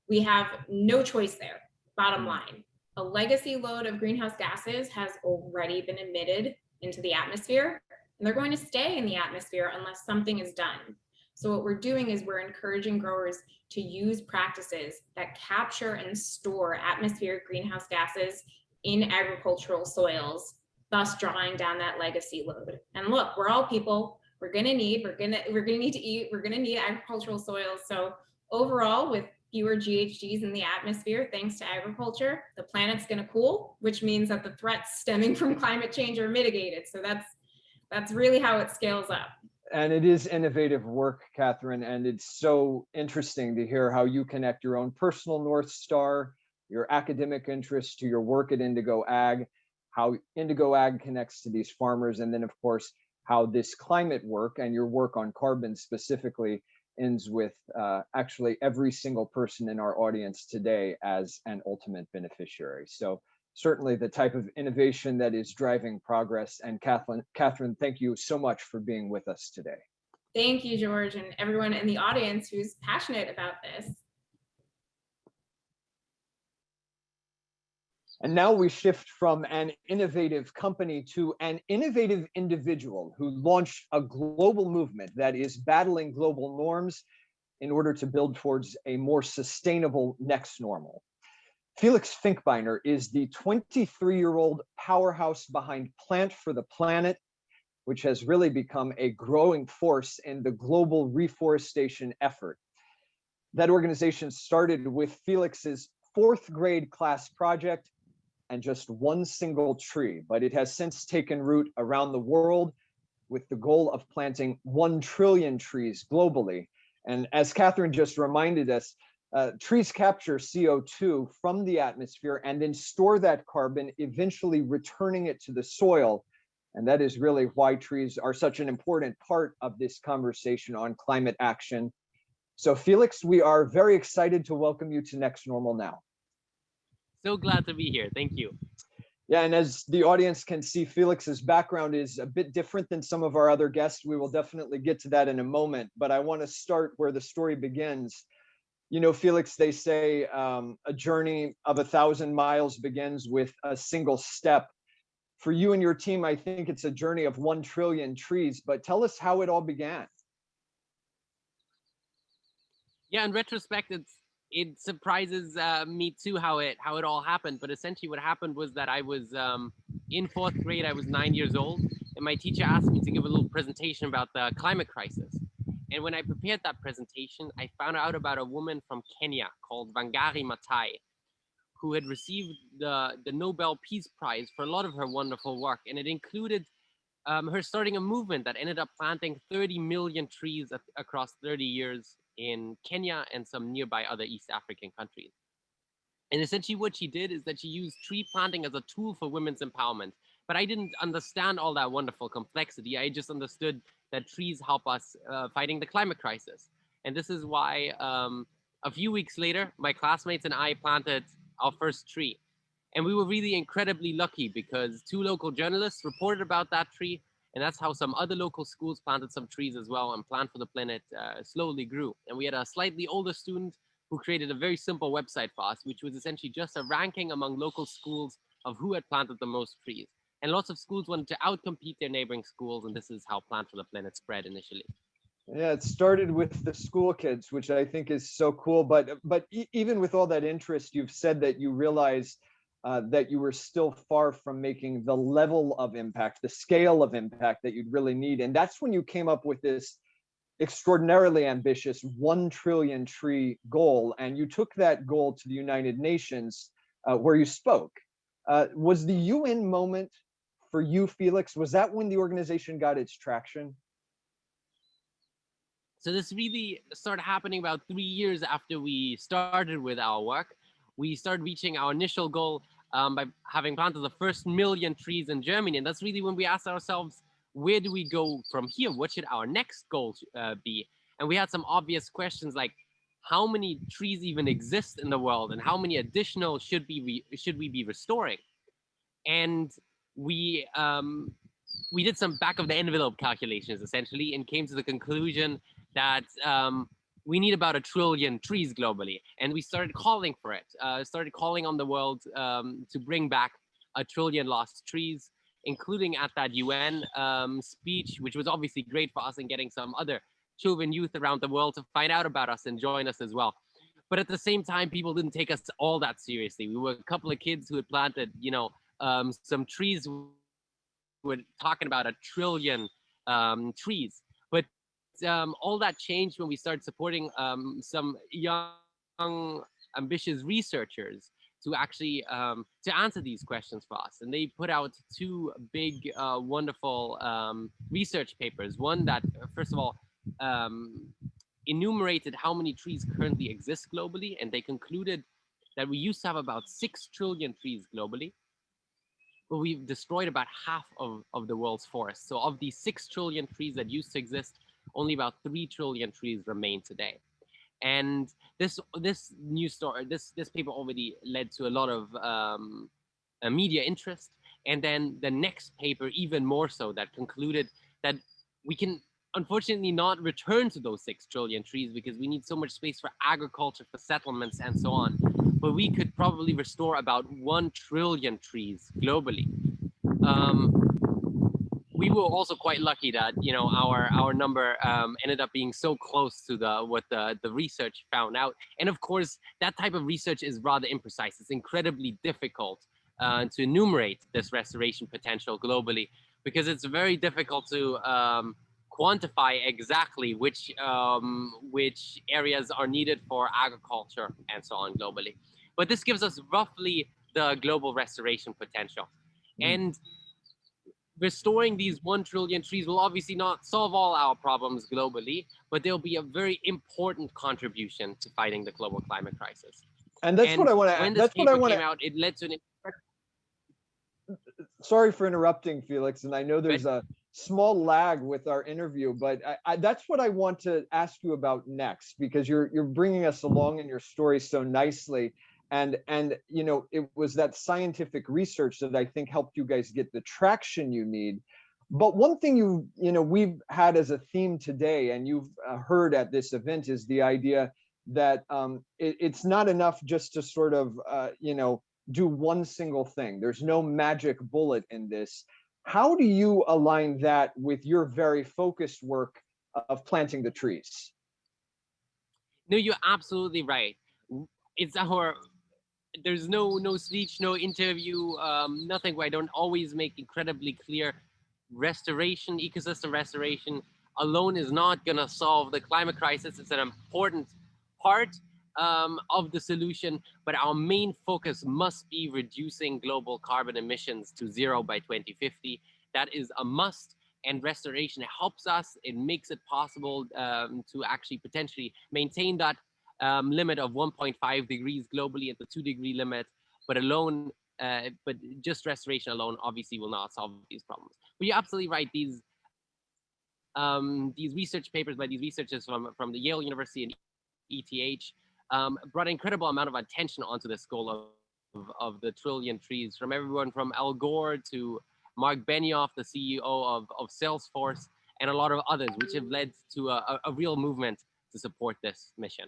We have no choice there, bottom line. A legacy load of greenhouse gases has already been emitted into the atmosphere, and they're going to stay in the atmosphere unless something is done. So what we're doing is we're encouraging growers to use practices that capture and store atmospheric greenhouse gases in agricultural soils, thus drawing down that legacy load. And look, we're all people. We're gonna need to eat. We're gonna need agricultural soils. So overall, with fewer GHGs in the atmosphere, thanks to agriculture, the planet's gonna cool, which means that the threats stemming from climate change are mitigated. So that's really how it scales up. And it is innovative work, Catherine, and it's so interesting to hear how you connect your own personal North Star, your academic interests to your work at Indigo Ag, how Indigo Ag connects to these farmers, and then of course, how this climate work and your work on carbon specifically ends with actually every single person in our audience today as an ultimate beneficiary. So certainly the type of innovation that is driving progress. And Catherine, thank you so much for being with us today. Thank you, George, and everyone in the audience who's passionate about this. And now we shift from an innovative company to an innovative individual who launched a global movement that is battling global norms in order to build towards a more sustainable next normal. Felix Finkbeiner is the 23-year-old powerhouse behind Plant-for-the-Planet, which has really become a growing force in the global reforestation effort. That organization started with Felix's 4th grade class project and just one single tree, but it has since taken root around the world with the goal of planting 1 trillion trees globally. And as Catherine just reminded us, trees capture CO2 from the atmosphere and then store that carbon, eventually returning it to the soil And that is really why trees are such an important part of this conversation on climate action. So Felix, we are very excited to welcome you to Next Normal Now. So glad to be here. Thank you. Yeah, and as the audience can see, Felix's background is a bit different than some of our other guests. We will definitely get to that in a moment, but I want to start where the story begins. You know, Felix, they say a journey of 1,000 miles begins with a single step. For you and your team, I think it's a journey of 1 trillion trees, but tell us how it all began. Yeah, in retrospect, it surprises me too how it all happened. But essentially, what happened was that I was in 4th grade. I was 9 years old, and my teacher asked me to give a little presentation about the climate crisis. And when I prepared that presentation, I found out about a woman from Kenya called Wangari Maathai, who had received the Nobel Peace Prize for a lot of her wonderful work, and it included her starting a movement that ended up planting 30 million trees across 30 years in Kenya and some nearby other East African countries. And essentially what she did is that she used tree planting as a tool for women's empowerment. But I didn't understand all that wonderful complexity. I just understood that trees help us fighting the climate crisis. And this is why a few weeks later, my classmates and I planted our first tree. And we were really incredibly lucky because 2 local journalists reported about that tree. And that's how some other local schools planted some trees as well, and Plant-for-the-Planet slowly grew. And we had a slightly older student who created a very simple website for us, which was essentially just a ranking among local schools of who had planted the most trees. And lots of schools wanted to outcompete their neighboring schools, and this is how Plant-for-the-Planet spread initially. Yeah, it started with the school kids, which I think is so cool. But even with all that interest, you've said that you realized that you were still far from making the level of impact, the scale of impact that you'd really need. And that's when you came up with this extraordinarily ambitious 1 trillion tree goal. And you took that goal to the United Nations where you spoke. Was the UN moment for you, Felix? Was that when the organization got its traction? So this really started happening about 3 years after we started with our work. We started reaching our initial goal by having planted the first 1 million trees in Germany. And that's really when we asked ourselves, where do we go from here? What should our next goal be? And we had some obvious questions like, how many trees even exist in the world, and how many additional should we be restoring? And we did some back of the envelope calculations essentially, and came to the conclusion that we need about 1 trillion trees globally. And we started calling for it, started calling on the world to bring back 1 trillion lost trees, including at that UN speech, which was obviously great for us and getting some other children, youth around the world to find out about us and join us as well. But at the same time, people didn't take us all that seriously. We were a couple of kids who had planted, some trees. We're talking about 1 trillion trees. But all that changed when we started supporting some young, ambitious researchers to actually to answer these questions for us. And they put out 2 big, wonderful research papers. One that, first of all, enumerated how many trees currently exist globally. And they concluded that we used to have about 6 trillion trees globally, but we've destroyed about half of the world's forests. So of these 6 trillion trees that used to exist, only about 3 trillion trees remain today. And this news story, this paper already led to a lot of media interest. And then the next paper, even more so, that concluded that we can unfortunately not return to those 6 trillion trees because we need so much space for agriculture, for settlements, and so on. But we could probably restore about 1 trillion trees globally. We were also quite lucky that our number ended up being so close to what the research found out. And of course, that type of research is rather imprecise. It's incredibly difficult to enumerate this restoration potential globally, because it's very difficult to quantify exactly which areas are needed for agriculture and so on globally. But this gives us roughly the global restoration potential. And restoring these 1 trillion trees will obviously not solve all our problems globally, but they'll be a very important contribution to fighting the global climate crisis. And that's what I want to. When this paper came out, it led to an. sorry for interrupting, Felix, and I know there's a small lag with our interview, but that's what I want to ask you about next, because you're bringing us along in your story so nicely. And you know, it was that scientific research that I think helped you guys get the traction you need. But one thing you know we've had as a theme today, and you've heard at this event, is the idea that it's not enough just to sort of you know, do one single thing. There's no magic bullet in this. How do you align that with your very focused work of planting the trees? No, you're absolutely right. It's there's no speech, no interview, nothing where I don't always make incredibly clear restoration, ecosystem restoration alone is not gonna solve the climate crisis. It's an important part of the solution, but our main focus must be reducing global carbon emissions to 0 by 2050. That is a must, and restoration helps us. It makes it possible to actually potentially maintain that limit of 1.5 degrees globally at the 2-degree limit, but but just restoration alone obviously will not solve these problems. But you're absolutely right. These research papers by these researchers from the Yale University and ETH brought an incredible amount of attention onto this goal of the trillion trees, from everyone from Al Gore to Mark Benioff, the CEO of Salesforce, and a lot of others, which have led to a real movement to support this mission.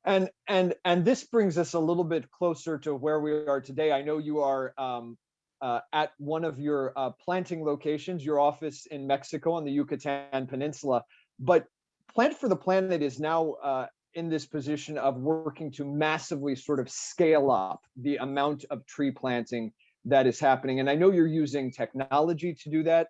And this brings us a little bit closer to where we are today. I know you are at one of your planting locations, your office in Mexico on the Yucatan Peninsula, but Plant for the Planet is now in this position of working to massively sort of scale up the amount of tree planting that is happening. And I know you're using technology to do that,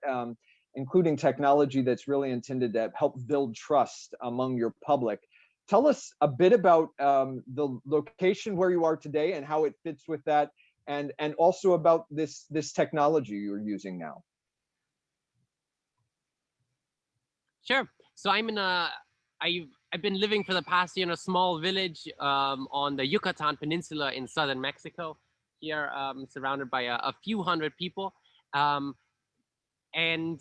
including technology that's really intended to help build trust among your public. Tell us a bit about the location where you are today and how it fits with that, and also about this technology you're using now. Sure. So I'm in I've been living for the past year in a small village on the Yucatan Peninsula in southern Mexico. Here, surrounded by a few hundred people, and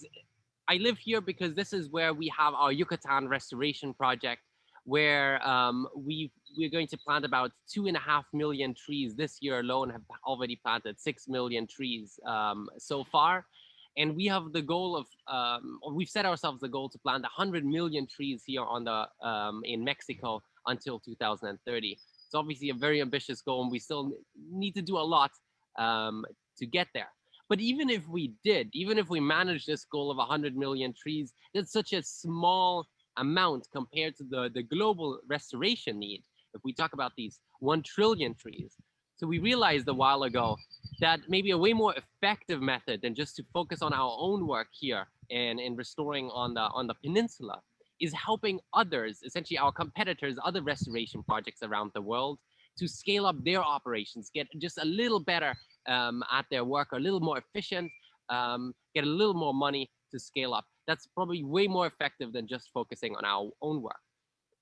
I live here because this is where we have our Yucatan restoration project, where we're going to plant about 2.5 million trees this year alone. Have already planted 6 million trees so far, and we have the goal of we've set ourselves the goal to plant 100 million trees here on the in Mexico until 2030. It's obviously a very ambitious goal, and we still need to do a lot to get there. But even if we managed this goal of 100 million trees, that's such a small amount compared to the global restoration need. If we talk about these 1 trillion trees. So we realized a while ago that maybe a way more effective method than just to focus on our own work here and in restoring on the peninsula is helping others, essentially our competitors, other restoration projects around the world, to scale up their operations, get just a little better at their work, a little more efficient, get a little more money to scale up. That's probably way more effective than just focusing on our own work.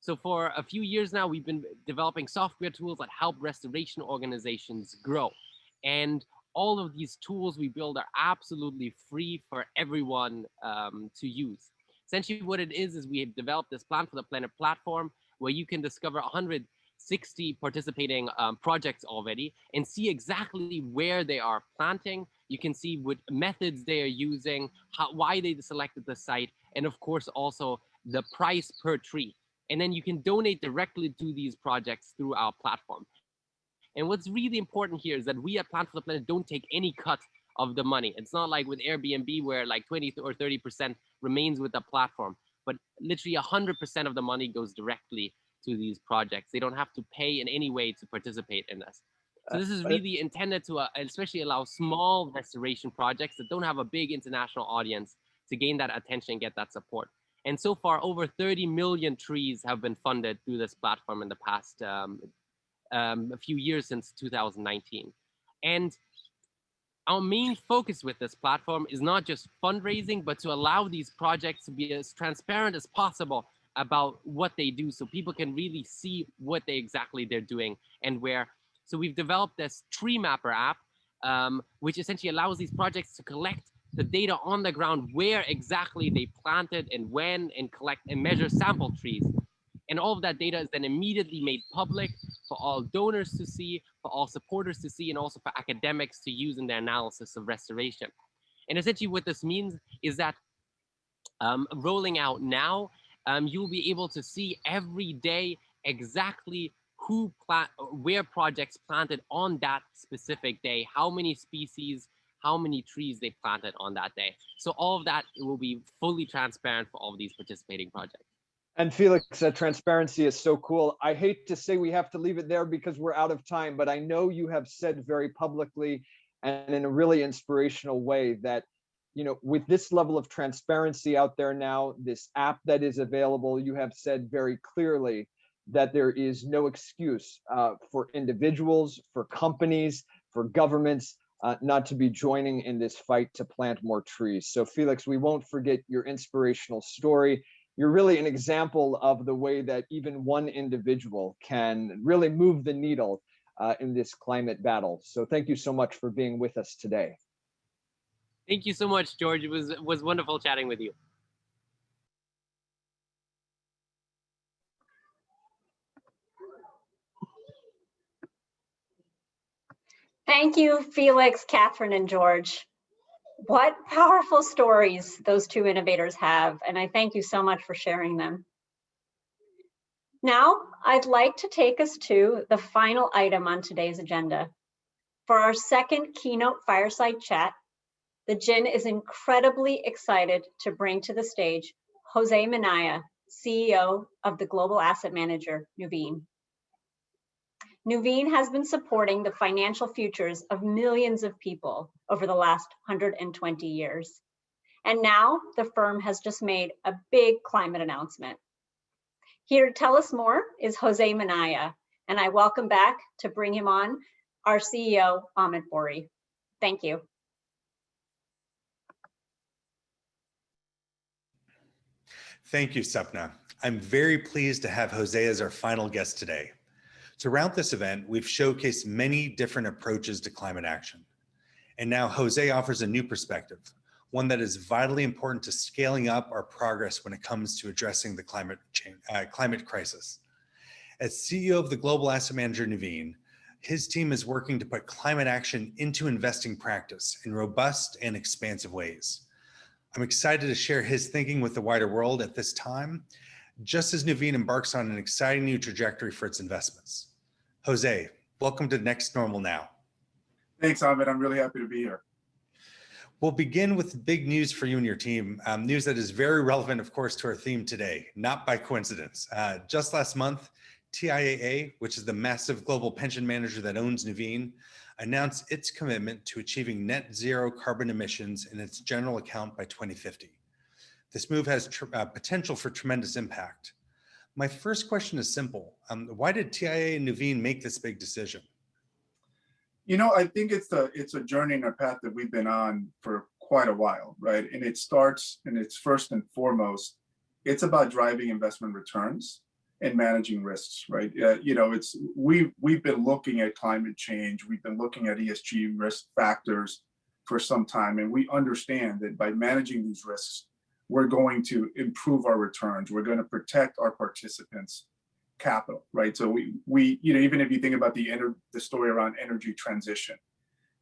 So for a few years now, we've been developing software tools that help restoration organizations grow. And all of these tools we build are absolutely free for everyone to use. Essentially what it is we have developed this Plant for the Planet platform where you can discover 160 participating projects already and see exactly where they are planting. You can see what methods they are using, why they selected the site, and of course also the price per tree. And then you can donate directly to these projects through our platform. And what's really important here is that we at Plant for the Planet don't take any cut of the money. It's not like with Airbnb where like 20 or 30% remains with the platform, but literally 100% of the money goes directly to these projects. They don't have to pay in any way to participate in this. So this is really intended to especially allow small restoration projects that don't have a big international audience to gain that attention and get that support. And so far, over 30 million trees have been funded through this platform in the past a few years since 2019. And our main focus with this platform is not just fundraising, but to allow these projects to be as transparent as possible about what they do so people can really see what exactly they're doing and where. So we've developed this tree mapper app which essentially allows these projects to collect the data on the ground, where exactly they planted and when, and collect and measure sample trees. And all of that data is then immediately made public for all donors to see, for all supporters to see, and also for academics to use in their analysis of restoration. And essentially what this means is that rolling out now, you'll be able to see every day exactly where projects planted on that specific day, how many species, how many trees they planted on that day. So all of that will be fully transparent for all of these participating projects. And Felix, that transparency is so cool. I hate to say we have to leave it there because we're out of time, but I know you have said very publicly and in a really inspirational way that, you know, with this level of transparency out there now, this app that is available, you have said very clearly that there is no excuse for individuals, for companies, for governments not to be joining in this fight to plant more trees. So Felix, we won't forget your inspirational story. You're really an example of the way that even one individual can really move the needle in this climate battle. So thank you so much for being with us today. Thank you so much, George. It was wonderful chatting with you. Thank you, Felix, Catherine, and George. What powerful stories those two innovators have, and I thank you so much for sharing them. Now, I'd like to take us to the final item on today's agenda. For our second keynote fireside chat, the GIIN is incredibly excited to bring to the stage Jose Minaya, CEO of the global asset manager, Nuveen. Nuveen has been supporting the financial futures of millions of people over the last 120 years. And now the firm has just made a big climate announcement. Here to tell us more is Jose Minaya, and I welcome back to bring him on our CEO, Amit Bouri. Thank you. Thank you, Sapna. I'm very pleased to have Jose as our final guest today. Throughout this event, we've showcased many different approaches to climate action. And now Jose offers a new perspective, one that is vitally important to scaling up our progress when it comes to addressing the climate crisis. As CEO of the global asset manager Nuveen, his team is working to put climate action into investing practice in robust and expansive ways. I'm excited to share his thinking with the wider world at this time, just as Nuveen embarks on an exciting new trajectory for its investments. Jose, welcome to Next Normal Now. Thanks, Amit. I'm really happy to be here. We'll begin with big news for you and your team, news that is very relevant, of course, to our theme today, not by coincidence. Just last month, TIAA, which is the massive global pension manager that owns Nuveen, announced its commitment to achieving net zero carbon emissions in its general account by 2050. This move has potential for tremendous impact. My first question is simple. Why did TIAA and Nuveen make this big decision? You know, I think it's a journey and a path that we've been on for quite a while, right? And it starts, and it's first and foremost, it's about driving investment returns and managing risks, right? You know, we've been looking at climate change, we've been looking at ESG risk factors for some time, and we understand that by managing these risks, we're going to improve our returns. We're going to protect our participants' capital, right? So we you know, even if you think about the story around energy transition,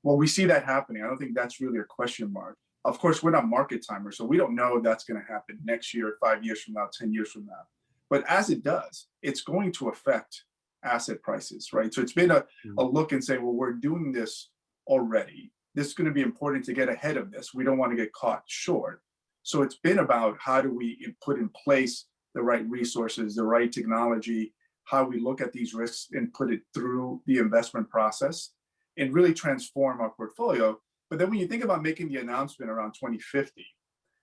well, we see that happening. I don't think that's really a question mark. Of course, we're not market timers, so we don't know if that's going to happen next year, 5 years from now, 10 years from now. But as it does, it's going to affect asset prices, right? So it's been a look and say, well, we're doing this already. This is going to be important to get ahead of this. We don't want to get caught short. So it's been about how do we put in place the right resources, the right technology, how we look at these risks and put it through the investment process and really transform our portfolio. But then when you think about making the announcement around 2050,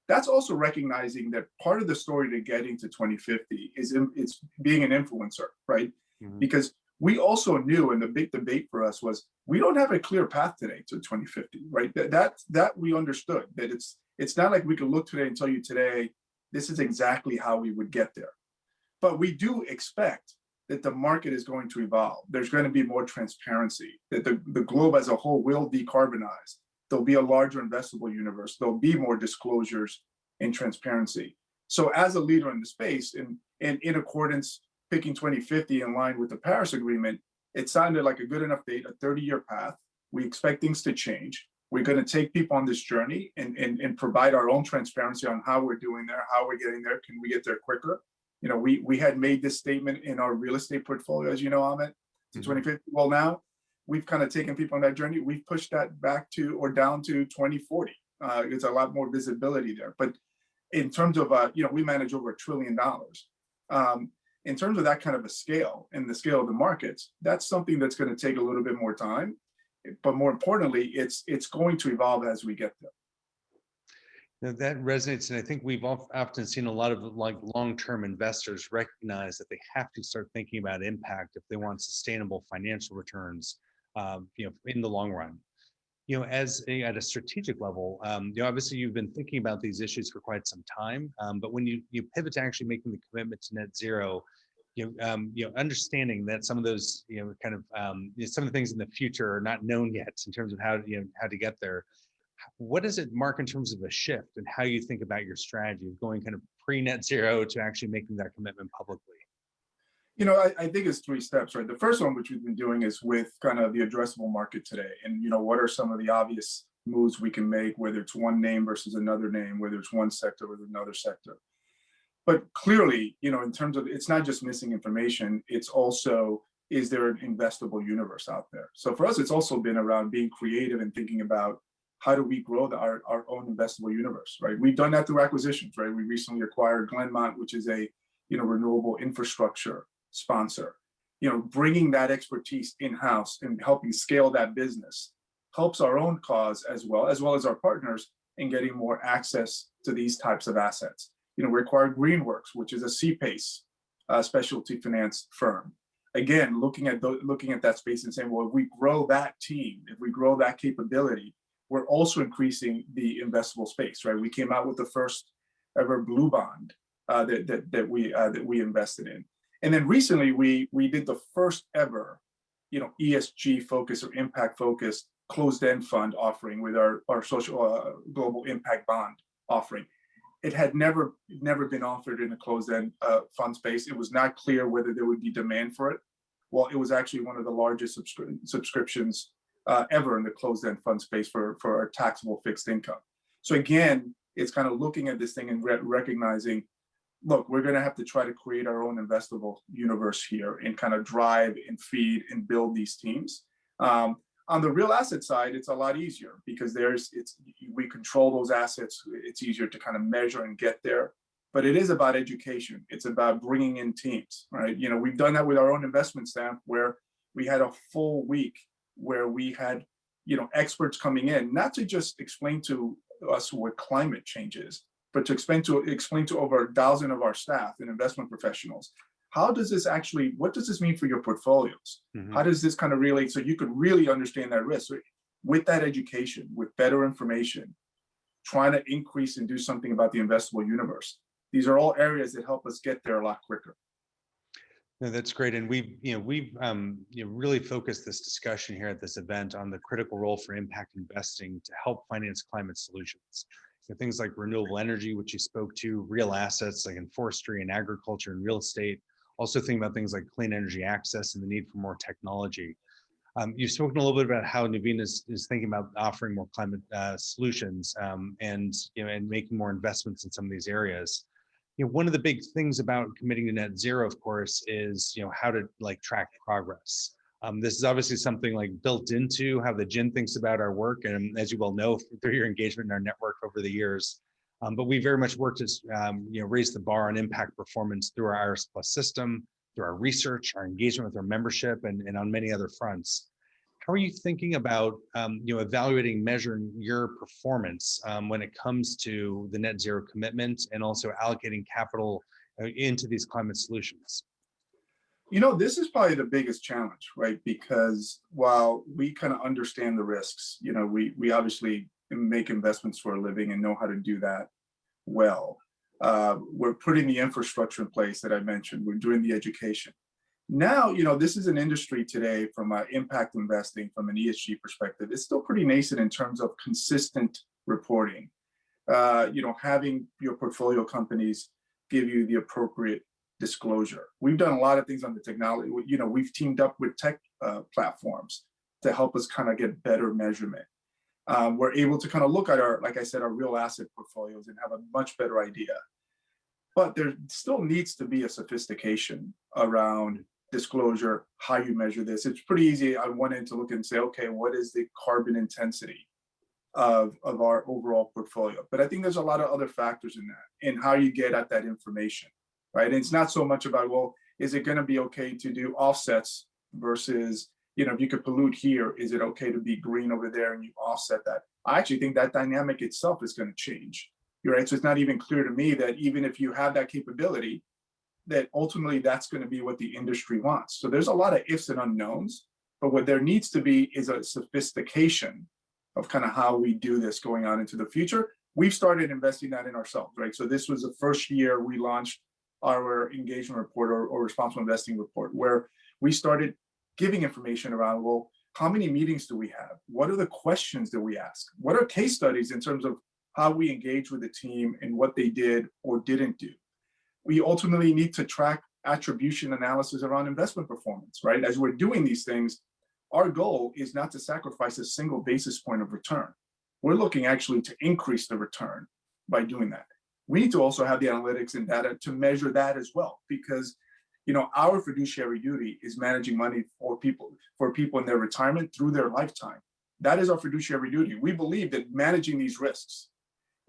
that's also recognizing that part of the story to getting to 2050 is it's being an influencer, right? Mm-hmm. Because we also knew, and the big debate for us was, we don't have a clear path today to 2050, right? That we understood, that it's not like we could look today and tell you today, this is exactly how we would get there. But we do expect that the market is going to evolve. There's going to be more transparency, that the globe as a whole will decarbonize. There'll be a larger investable universe. There'll be more disclosures and transparency. So as a leader in the space, and in accordance, picking 2050 in line with the Paris Agreement, it sounded like a good enough date, a 30-year path. We expect things to change. We're going to take people on this journey and provide our own transparency on how we're doing there, how we're getting there. Can we get there quicker? You know, we had made this statement in our real estate portfolio, as you know, Amit, to 2050. Well, now we've kind of taken people on that journey. We've pushed that back to or down to 2040. It's a lot more visibility there. But in terms of, you know, we manage over $1 trillion. In terms of that kind of a scale and the scale of the markets, that's something that's going to take a little bit more time. But more importantly, it's going to evolve as we get there. Now that resonates, and I think we've often seen a lot of like long-term investors recognize that they have to start thinking about impact if they want sustainable financial returns, you know, in the long run. You know, at a strategic level, you know, obviously you've been thinking about these issues for quite some time, but when you pivot to actually making the commitment to net zero, you know, understanding that some of those, you know, kind of you know, some of the things in the future are not known yet in terms of how to get there. What does it mark in terms of a shift and how you think about your strategy of going kind of pre-net zero to actually making that commitment publicly? You know, I think it's 3 steps, right? The first one, which we've been doing, is with kind of the addressable market today. And, you know, what are some of the obvious moves we can make, whether it's one name versus another name, whether it's one sector versus another sector. But clearly, you know, in terms of, it's not just missing information, it's also, is there an investable universe out there? So for us, it's also been around being creative and thinking about how do we grow our own investable universe, right? We've done that through acquisitions, right? We recently acquired Glenmont, which is a, you know, renewable infrastructure sponsor. You know, bringing that expertise in-house and helping scale that business helps our own cause as well as our partners in getting more access to these types of assets. You know, we acquired Greenworks, which is a C-PACE specialty finance firm. Again, looking at that space and saying, well, if we grow that team, if we grow that capability, we're also increasing the investable space, right? We came out with the first ever blue bond that we invested in. And then recently we did the first ever, you know, ESG focused or impact focused closed-end fund offering with our social global impact bond offering. It had never been offered in a closed-end fund space. It was not clear whether there would be demand for it. Well, it was actually one of the largest subscriptions ever in the closed-end fund space for our taxable fixed income. So again, it's kind of looking at this thing and recognizing, look, we're going to have to try to create our own investable universe here and kind of drive and feed and build these teams. On the real asset side, it's a lot easier because we control those assets. It's easier to kind of measure and get there. But it is about education. It's about bringing in teams, right? You know, we've done that with our own investment staff where we had a full week where we had, you know, experts coming in, not to just explain to us what climate change is, but to explain to over 1,000 of our staff and investment professionals, how does this actually, what does this mean for your portfolios? Mm-hmm. How does this kind of relate so you could really understand that risk? So with that education, with better information, trying to increase and do something about the investable universe. These are all areas that help us get there a lot quicker. No, that's great. And we've really focused this discussion here at this event on the critical role for impact investing to help finance climate solutions. So things like renewable energy, which you spoke to, real assets like in forestry and agriculture and real estate. Also think about things like clean energy access and the need for more technology. You've spoken a little bit about how Nuveen is thinking about offering more climate solutions and making more investments in some of these areas. You know, one of the big things about committing to net zero, of course, is how to track progress. This is obviously something built into how the GIIN thinks about our work, and as you well know through your engagement in our network over the years. But we very much work to raise the bar on impact performance through our Iris Plus system, through our research, our engagement with our membership, and on many other fronts. How are you thinking about evaluating, measuring your performance when it comes to the net zero commitment and also allocating capital into these climate solutions? This is probably the biggest challenge, right? Because while we kind of understand the risks, we obviously make investments for a living and know how to do that well. We're putting the infrastructure in place that I mentioned. We're doing the education. Now, this is an industry today from impact investing, from an ESG perspective. It's still pretty nascent in terms of consistent reporting. Having your portfolio companies give you the appropriate disclosure. We've done a lot of things on the technology. We've teamed up with tech platforms to help us kind of get better measurement. We're able to kind of look at like I said, our real asset portfolios and have a much better idea. But there still needs to be a sophistication around disclosure, how you measure this. It's pretty easy on one end to look and say, okay, what is the carbon intensity of our overall portfolio? But I think there's a lot of other factors in that and how you get at that information, right? And it's not so much about, well, is it going to be okay to do offsets versus, if you could pollute here, is it okay to be green over there and you offset that? I actually think that dynamic itself is going to change. You're right. So it's not even clear to me that even if you have that capability, that ultimately that's going to be what the industry wants. So there's a lot of ifs and unknowns, but what there needs to be is a sophistication of kind of how we do this going on into the future. We've started investing that in ourselves, right? So this was the first year we launched our engagement report or responsible investing report, where we started giving information around, well, how many meetings do we have? What are the questions that we ask? What are case studies in terms of how we engage with the team and what they did or didn't do? We ultimately need to track attribution analysis around investment performance, right? As we're doing these things, our goal is not to sacrifice a single basis point of return. We're looking actually to increase the return by doing that. We need to also have the analytics and data to measure that as well, because our fiduciary duty is managing money for people in their retirement through their lifetime. That is our fiduciary duty. We believe that managing these risks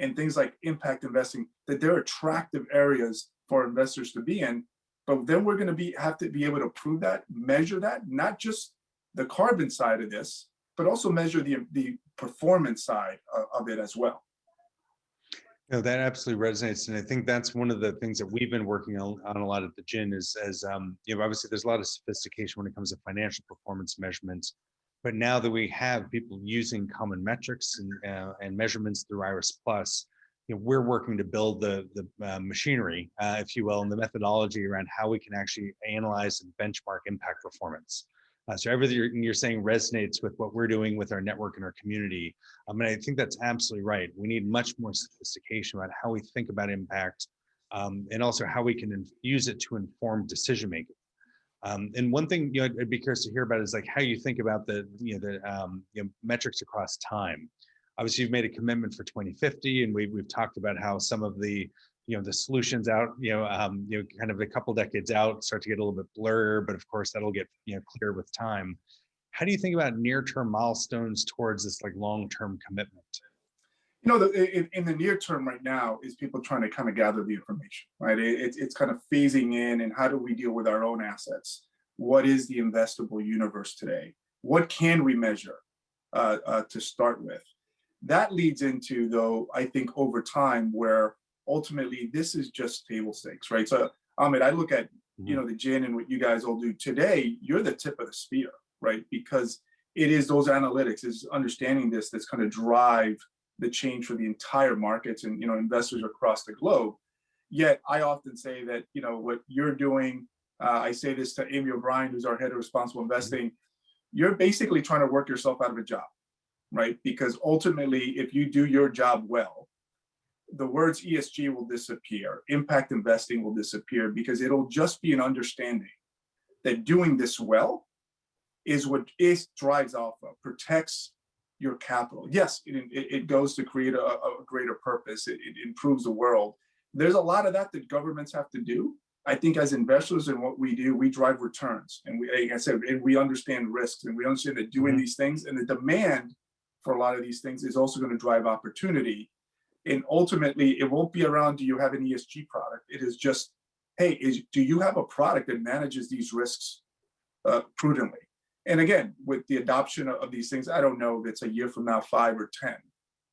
and things like impact investing, that they're attractive areas for investors to be in, but then we're going to have to be able to prove that, measure that, not just the carbon side of this, but also measure the performance side of it as well. That absolutely resonates, and I think that's one of the things that we've been working on a lot at the GIIN is, obviously there's a lot of sophistication when it comes to financial performance measurements, but now that we have people using common metrics and measurements through Iris Plus, we're working to build the machinery, if you will, and the methodology around how we can actually analyze and benchmark impact performance. So everything you're saying resonates with what we're doing with our network and our community. And I think that's absolutely right. We need much more sophistication about how we think about impact, and also how we can use it to inform decision making. And one thing I'd be curious to hear about is like how you think about the metrics across time. Obviously, you've made a commitment for 2050, and we've talked about how some of the the solutions out kind of a couple decades out start to get a little bit blurrier, but of course that'll get clear with time. How do you think about near-term milestones towards this like long-term commitment? In the near term right now is people trying to kind of gather the information, right? It's kind of phasing in, and how do we deal with our own assets? What is the investable universe today? What can we measure to start with? That leads into, though, I think over time, where ultimately this is just table stakes, right? So Amit, I look at the GIIN and what you guys all do today. You're the tip of the spear, right? Because it is those analytics, is understanding this that's going to drive the change for the entire markets and investors across the globe. Yet I often say that what you're doing, I say this to Amy O'Brien, who's our head of responsible investing, you're basically trying to work yourself out of a job, right? Because ultimately, if you do your job well, the words ESG will disappear, impact investing will disappear, because it'll just be an understanding that doing this well is what drives alpha, protects your capital. Yes, it goes to create a greater purpose. It improves the world. There's a lot of that governments have to do. I think as investors in what we do, we drive returns, and like I said, and we understand risks, and we understand that doing these things and the demand for a lot of these things is also going to drive opportunity. And ultimately, it won't be around, do you have an ESG product? It is just, hey, do you have a product that manages these risks prudently? And again, with the adoption of these things, I don't know if it's a year from now, 5 or 10,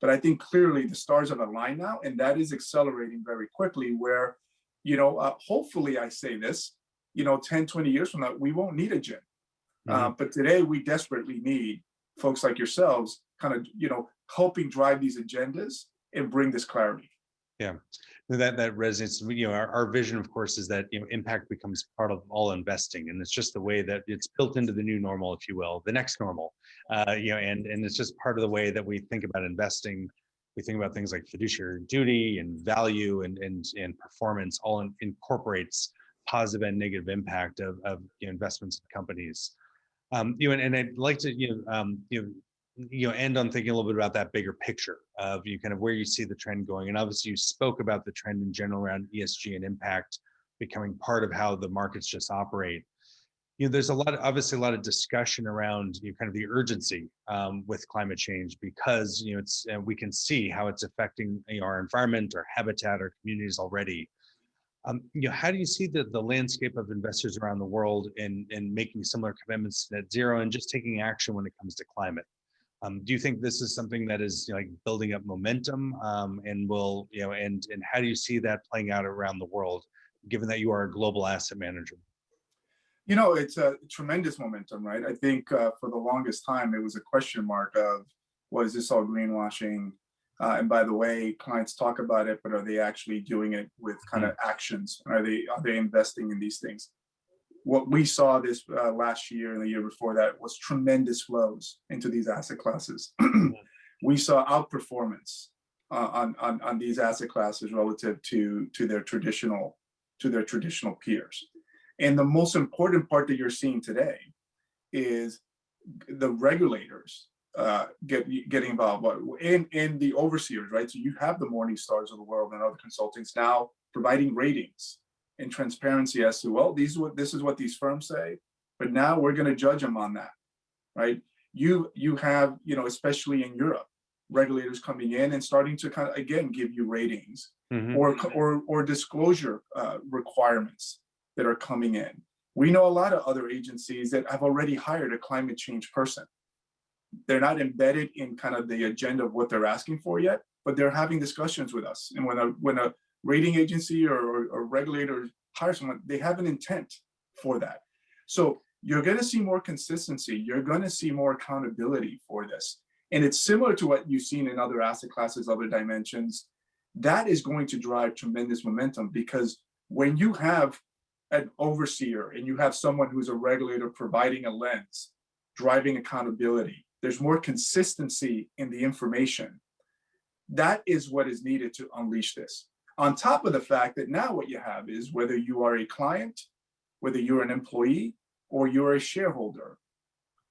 but I think clearly the stars have aligned now, and that is accelerating very quickly where, hopefully I say this, 10, 20 years from now, we won't need a GIIN. But today we desperately need folks like yourselves kind of, helping drive these agendas and bring this clarity. Yeah, That resonates. Our vision, of course, is that impact becomes part of all investing, and it's just the way that it's built into the new normal, if you will, the next normal. And it's just part of the way that we think about investing. We think about things like fiduciary duty and value and performance. All incorporates positive and negative impact of investments in companies. And I'd like to end on thinking a little bit about that bigger picture of kind of where you see the trend going. And obviously you spoke about the trend in general around ESG and impact becoming part of how the markets just operate. There's obviously a lot of discussion around kind of the urgency with climate change, because we can see how it's affecting our environment, our habitat, our communities already. How do you see the landscape of investors around the world in making similar commitments to net zero and just taking action when it comes to climate? Do you think this is something that is like building up momentum, and will and how do you see that playing out around the world, given that you are a global asset manager? It's a tremendous momentum, right? I think for the longest time, it was a question mark of, was this all greenwashing? And by the way, clients talk about it, but are they actually doing it with kind of actions? Are they investing in these things? What we saw this last year and the year before that was tremendous flows into these asset classes. We saw outperformance on these asset classes relative to their traditional peers. And the most important part that you're seeing today is the regulators getting involved in the overseers, right? So you have the Morningstars of the world and other consultants now providing ratings and transparency as to, well, this is what these firms say, but now we're going to judge them on that, right? You have, especially in Europe, regulators coming in and starting to kind of again give you ratings or disclosure requirements that are coming in. We know a lot of other agencies that have already hired a climate change person. They're not embedded in kind of the agenda of what they're asking for yet, but they're having discussions with us. And when a rating agency or regulator hires someone, they have an intent for that. So you're going to see more consistency. You're going to see more accountability for this. And it's similar to what you've seen in other asset classes, other dimensions. That is going to drive tremendous momentum, because when you have an overseer and you have someone who's a regulator providing a lens, driving accountability, there's more consistency in the information. That is what is needed to unleash this. On top of the fact that now what you have is, whether you are a client, whether you're an employee, or you're a shareholder,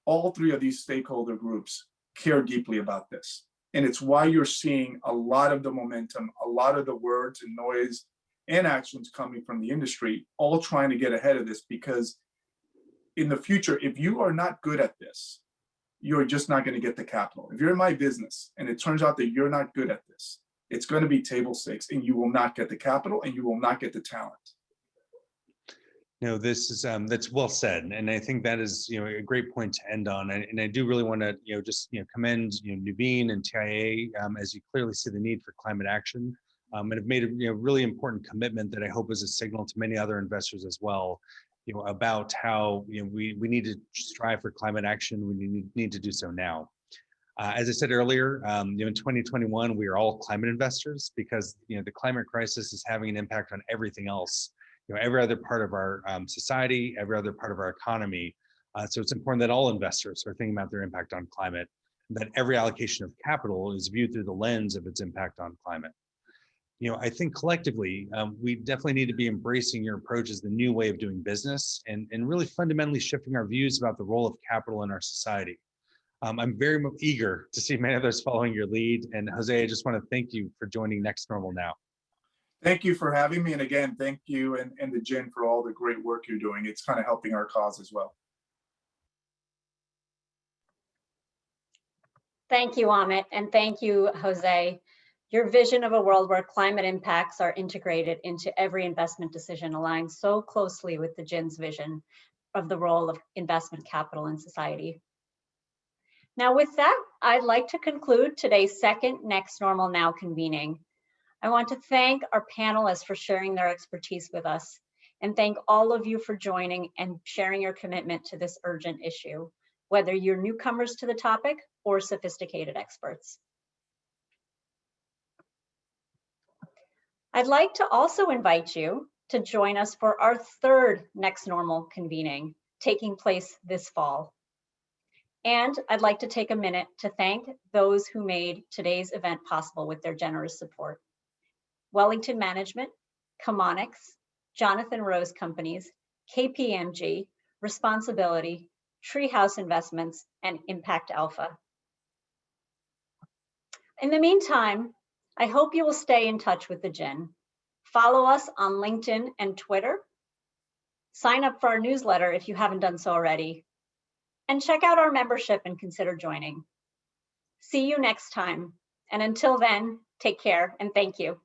all three of these stakeholder groups care deeply about this. And it's why you're seeing a lot of the momentum, a lot of the words and noise and actions coming from the industry, all trying to get ahead of this, because in the future, if you are not good at this, you're just not going to get the capital. If you're in my business and it turns out that you're not good at this, it's going to be table stakes, and you will not get the capital and you will not get the talent. This is that's well said, and I think that is a great point to end on. And I do really want to just commend Nuveen and TIAA as you clearly see the need for climate action, and have made a really important commitment that I hope is a signal to many other investors as well, about how we need to strive for climate action. We need to do so now. As I said earlier, in 2021 we are all climate investors, because the climate crisis is having an impact on everything else. Every other part of our society, every other part of our economy. So it's important that all investors are thinking about their impact on climate, and that every allocation of capital is viewed through the lens of its impact on climate. I think collectively, we definitely need to be embracing your approach as the new way of doing business, and really fundamentally shifting our views about the role of capital in our society. I'm very eager to see many others following your lead. And Jose, I just want to thank you for joining Next Normal Now. Thank you for having me. And again, thank you and the GIIN for all the great work you're doing. It's kind of helping our cause as well. Thank you, Amit, and thank you, Jose. Your vision of a world where climate impacts are integrated into every investment decision aligns so closely with the GIIN's vision of the role of investment capital in society. Now, with that, I'd like to conclude today's second Next Normal Now convening. I want to thank our panelists for sharing their expertise with us, and thank all of you for joining and sharing your commitment to this urgent issue, whether you're newcomers to the topic or sophisticated experts. I'd like to also invite you to join us for our third Next Normal convening taking place this fall. And I'd like to take a minute to thank those who made today's event possible with their generous support. Wellington Management, Chemonics, Jonathan Rose Companies, KPMG, Responsibility, Treehouse Investments, and Impact Alpha. In the meantime, I hope you will stay in touch with the GIIN. Follow us on LinkedIn and Twitter. Sign up for our newsletter if you haven't done so already. And check out our membership and consider joining. See you next time. And until then, take care and thank you.